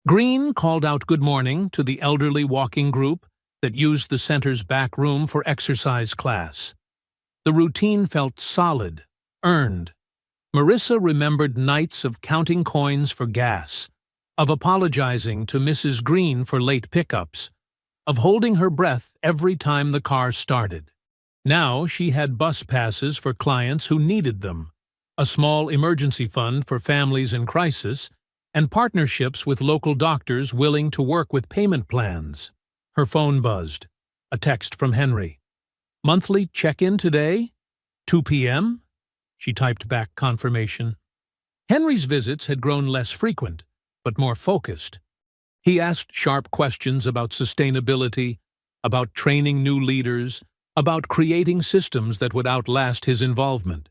Green called out good morning to the elderly walking group that used the center's back room for exercise class. The routine felt solid, earned. Marissa remembered nights of counting coins for gas, of apologizing to Mrs. Green for late pickups, of holding her breath every time the car started. Now she had bus passes for clients who needed them, a small emergency fund for families in crisis, and partnerships with local doctors willing to work with payment plans. Her phone buzzed. A text from Henry. "Monthly check-in today? 2 p.m.? She typed back confirmation. Henry's visits had grown less frequent, but more focused. He asked sharp questions about sustainability, about training new leaders, about creating systems that would outlast his involvement.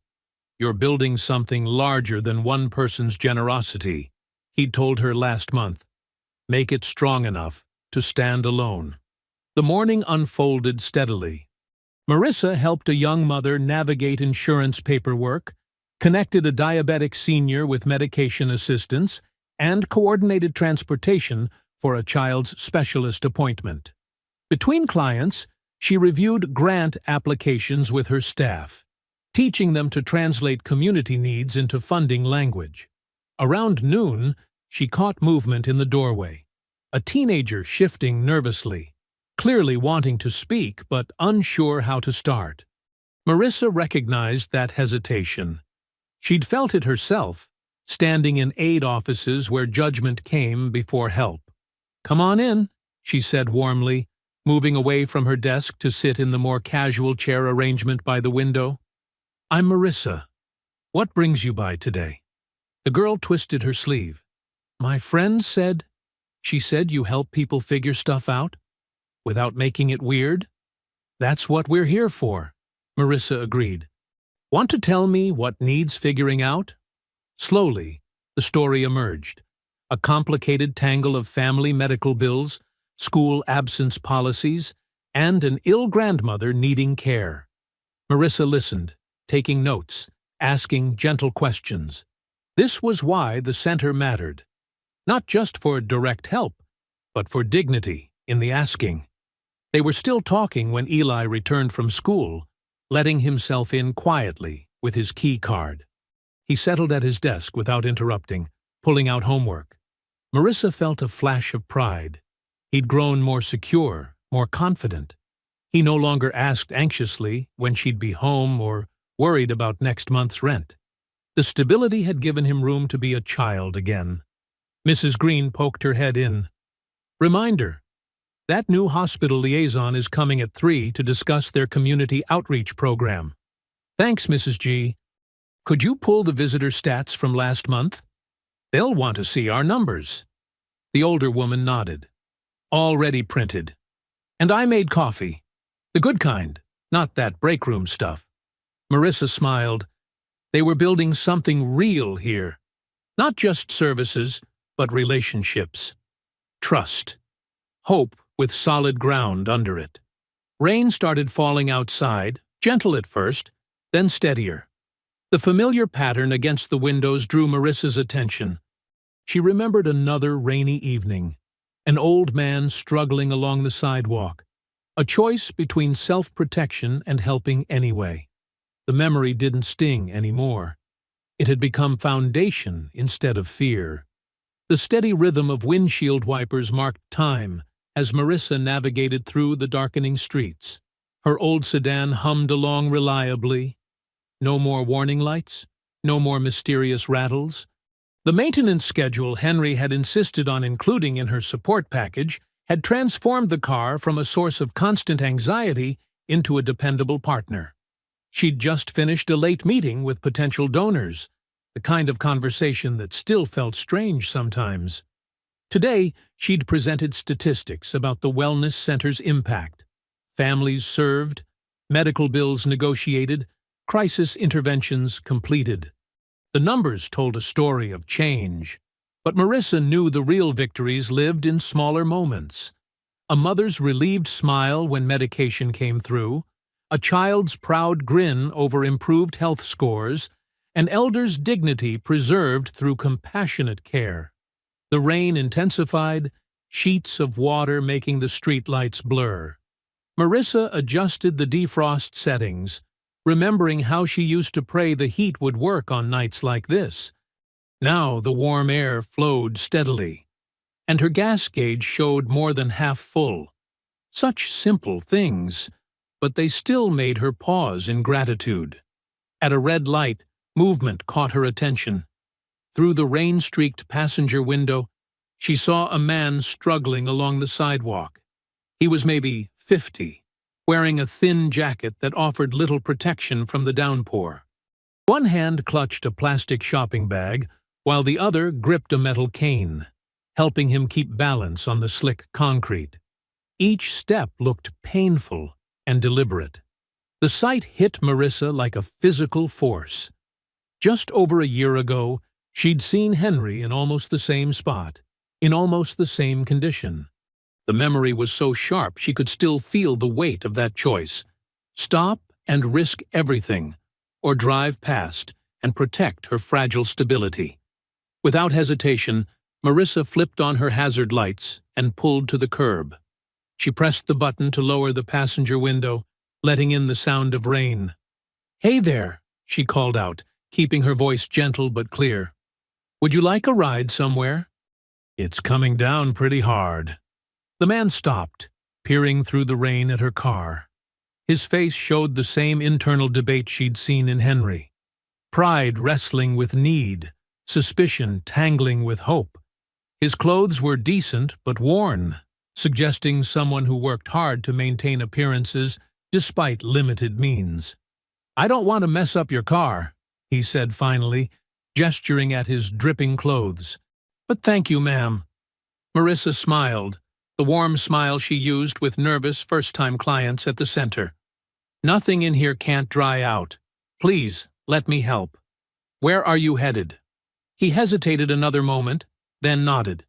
"You're building something larger than one person's generosity," he'd told her last month. "Make it strong enough to stand alone." The morning unfolded steadily. Marissa helped a young mother navigate insurance paperwork, connected a diabetic senior with medication assistance, and coordinated transportation for a child's specialist appointment. Between clients, she reviewed grant applications with her staff, teaching them to translate community needs into funding language. Around noon, she caught movement in the doorway, a teenager shifting nervously, clearly wanting to speak but unsure how to start. Marissa recognized that hesitation. She'd felt it herself, standing in aid offices where judgment came before help. "Come on in," she said warmly, moving away from her desk to sit in the more casual chair arrangement by the window. "I'm Marissa. What brings you by today?" The girl twisted her sleeve. "My friend said," she said, "you help people figure stuff out? Without making it weird?" "That's what we're here for," Marissa agreed. "Want to tell me what needs figuring out?" Slowly, the story emerged. A complicated tangle of family medical bills, school absence policies, and an ill grandmother needing care. Marissa listened, taking notes, asking gentle questions. This was why the center mattered. Not just for direct help, but for dignity in the asking. They were still talking when Eli returned from school, letting himself in quietly with his key card. He settled at his desk without interrupting, pulling out homework. Marissa felt a flash of pride. He'd grown more secure, more confident. He no longer asked anxiously when she'd be home or worried about next month's rent. The stability had given him room to be a child again. Mrs. Green poked her head in. Reminder, that new hospital liaison is coming at 3 to discuss their community outreach program. Thanks, Mrs. G. Could you pull the visitor stats from last month? They'll want to see our numbers. The older woman nodded. Already printed. And I made coffee. The good kind, not that break room stuff. Marissa smiled. They were building something real here. Not just services, but relationships. Trust. Hope with solid ground under it. Rain started falling outside, gentle at first, then steadier. The familiar pattern against the windows drew Marissa's attention. She remembered another rainy evening, an old man struggling along the sidewalk, a choice between self-protection and helping anyway. The memory didn't sting anymore. It had become foundation instead of fear. The steady rhythm of windshield wipers marked time as Marissa navigated through the darkening streets. Her old sedan hummed along reliably. No more warning lights, no more mysterious rattles. The maintenance schedule Henry had insisted on including in her support package had transformed the car from a source of constant anxiety into a dependable partner. She'd just finished a late meeting with potential donors, the kind of conversation that still felt strange sometimes. Today, she'd presented statistics about the wellness center's impact. Families served, medical bills negotiated, crisis interventions completed. The numbers told a story of change, but Marissa knew the real victories lived in smaller moments. A mother's relieved smile when medication came through, a child's proud grin over improved health scores, an elder's dignity preserved through compassionate care. The rain intensified, sheets of water making the streetlights blur. Marissa adjusted the defrost settings, remembering how she used to pray the heat would work on nights like this. Now the warm air flowed steadily, and her gas gauge showed more than half full. Such simple things, but they still made her pause in gratitude. At a red light, movement caught her attention. Through the rain-streaked passenger window, she saw a man struggling along the sidewalk. He was maybe 50, wearing a thin jacket that offered little protection from the downpour. One hand clutched a plastic shopping bag, while the other gripped a metal cane, helping him keep balance on the slick concrete. Each step looked painful and deliberate. The sight hit Marissa like a physical force. Just over a year ago, she'd seen Henry in almost the same spot, in almost the same condition. The memory was so sharp she could still feel the weight of that choice. Stop and risk everything, or drive past and protect her fragile stability. Without hesitation, Marissa flipped on her hazard lights and pulled to the curb. She pressed the button to lower the passenger window, letting in the sound of rain. "Hey there," she called out, keeping her voice gentle but clear. "Would you like a ride somewhere?" "It's coming down pretty hard." The man stopped, peering through the rain at her car. His face showed the same internal debate she'd seen in Henry. Pride wrestling with need, suspicion tangling with hope. His clothes were decent but worn, suggesting someone who worked hard to maintain appearances despite limited means. "I don't want to mess up your car," he said finally, gesturing at his dripping clothes. "But thank you, ma'am." Marissa smiled, the warm smile she used with nervous first-time clients at the center. "Nothing in here can't dry out. Please, let me help. Where are you headed?" He hesitated another moment, then nodded.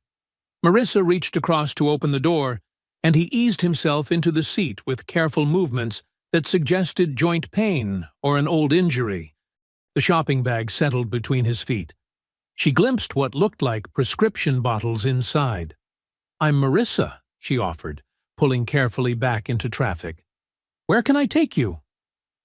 Marissa reached across to open the door, and he eased himself into the seat with careful movements that suggested joint pain or an old injury. The shopping bag settled between his feet. She glimpsed what looked like prescription bottles inside. "I'm Marissa," she offered, pulling carefully back into traffic. "Where can I take you?"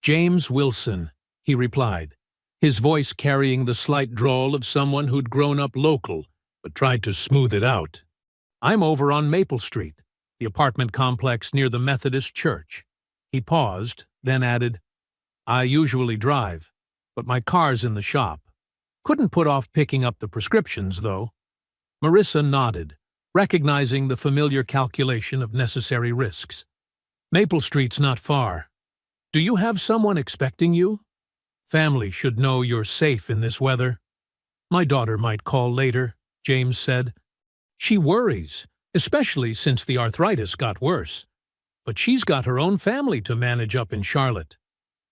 "James Wilson," he replied, his voice carrying the slight drawl of someone who'd grown up local, but tried to smooth it out. "I'm over on Maple Street, the apartment complex near the Methodist church." He paused, then added, "I usually drive, but my car's in the shop. Couldn't put off picking up the prescriptions, though." Marissa nodded, recognizing the familiar calculation of necessary risks. "Maple Street's not far. Do you have someone expecting you? Family should know you're safe in this weather." "My daughter might call later," James said. "She worries, especially since the arthritis got worse. But she's got her own family to manage up in Charlotte."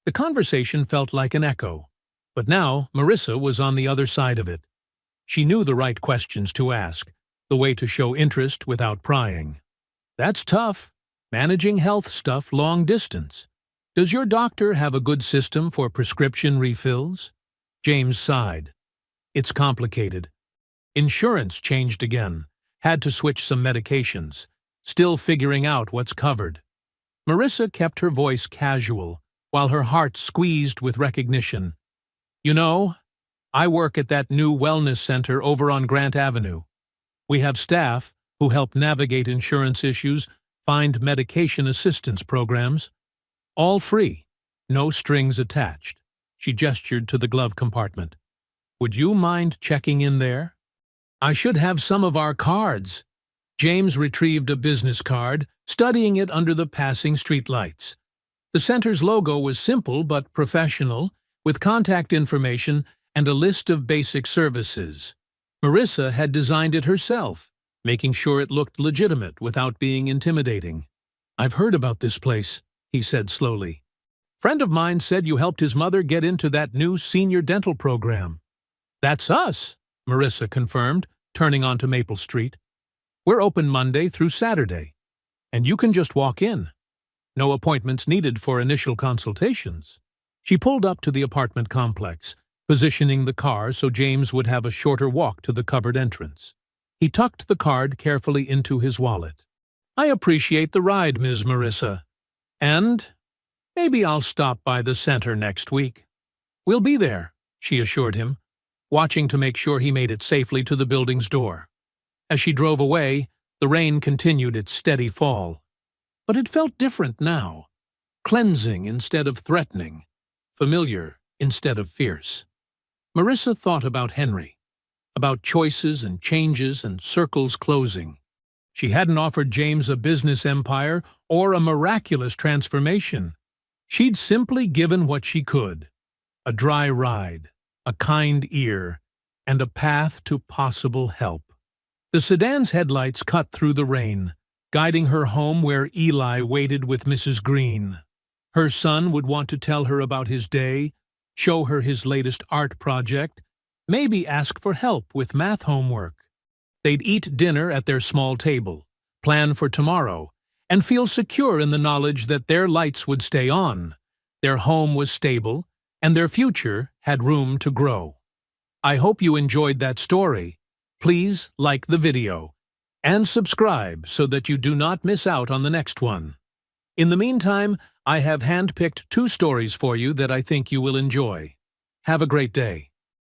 The conversation felt like an echo, but now Marissa was on the other side of it. She knew the right questions to ask, the way to show interest without prying. "That's tough, managing health stuff long distance. Does your doctor have a good system for prescription refills?" James sighed. "It's complicated. Insurance changed again. Had to switch some medications. Still figuring out what's covered." Marissa kept her voice casual, while her heart squeezed with recognition. "You know, I work at that new wellness center over on Grant Avenue. We have staff who help navigate insurance issues, find medication assistance programs. All free, no strings attached." She gestured to the glove compartment. "Would you mind checking in there?" "I should have some of our cards." James retrieved a business card, studying it under the passing streetlights. The center's logo was simple but professional, with contact information and a list of basic services. Marissa had designed it herself, making sure it looked legitimate without being intimidating. "I've heard about this place," he said slowly. "Friend of mine said you helped his mother get into that new senior dental program." "That's us," Marissa confirmed, turning onto Maple Street. "We're open Monday through Saturday, and you can just walk in. No appointments needed for initial consultations." She pulled up to the apartment complex, positioning the car so James would have a shorter walk to the covered entrance. He tucked the card carefully into his wallet. "I appreciate the ride, Ms. Marissa. And maybe I'll stop by the center next week." "We'll be there," she assured him, watching to make sure he made it safely to the building's door. As she drove away, the rain continued its steady fall. But it felt different now, cleansing instead of threatening, familiar instead of fierce. Marissa thought about Henry, about choices and changes and circles closing. She hadn't offered James a business empire or a miraculous transformation. She'd simply given what she could: a dry ride, a kind ear, and a path to possible help. The sedan's headlights cut through the rain, guiding her home where Eli waited with Mrs. Green. Her son would want to tell her about his day, show her his latest art project, maybe ask for help with math homework. They'd eat dinner at their small table, plan for tomorrow, and feel secure in the knowledge that their lights would stay on, their home was stable, and their future had room to grow. I hope you enjoyed that story. Please like the video and subscribe so that you do not miss out on the next one. In the meantime, I have handpicked 2 stories for you that I think you will enjoy. Have a great day.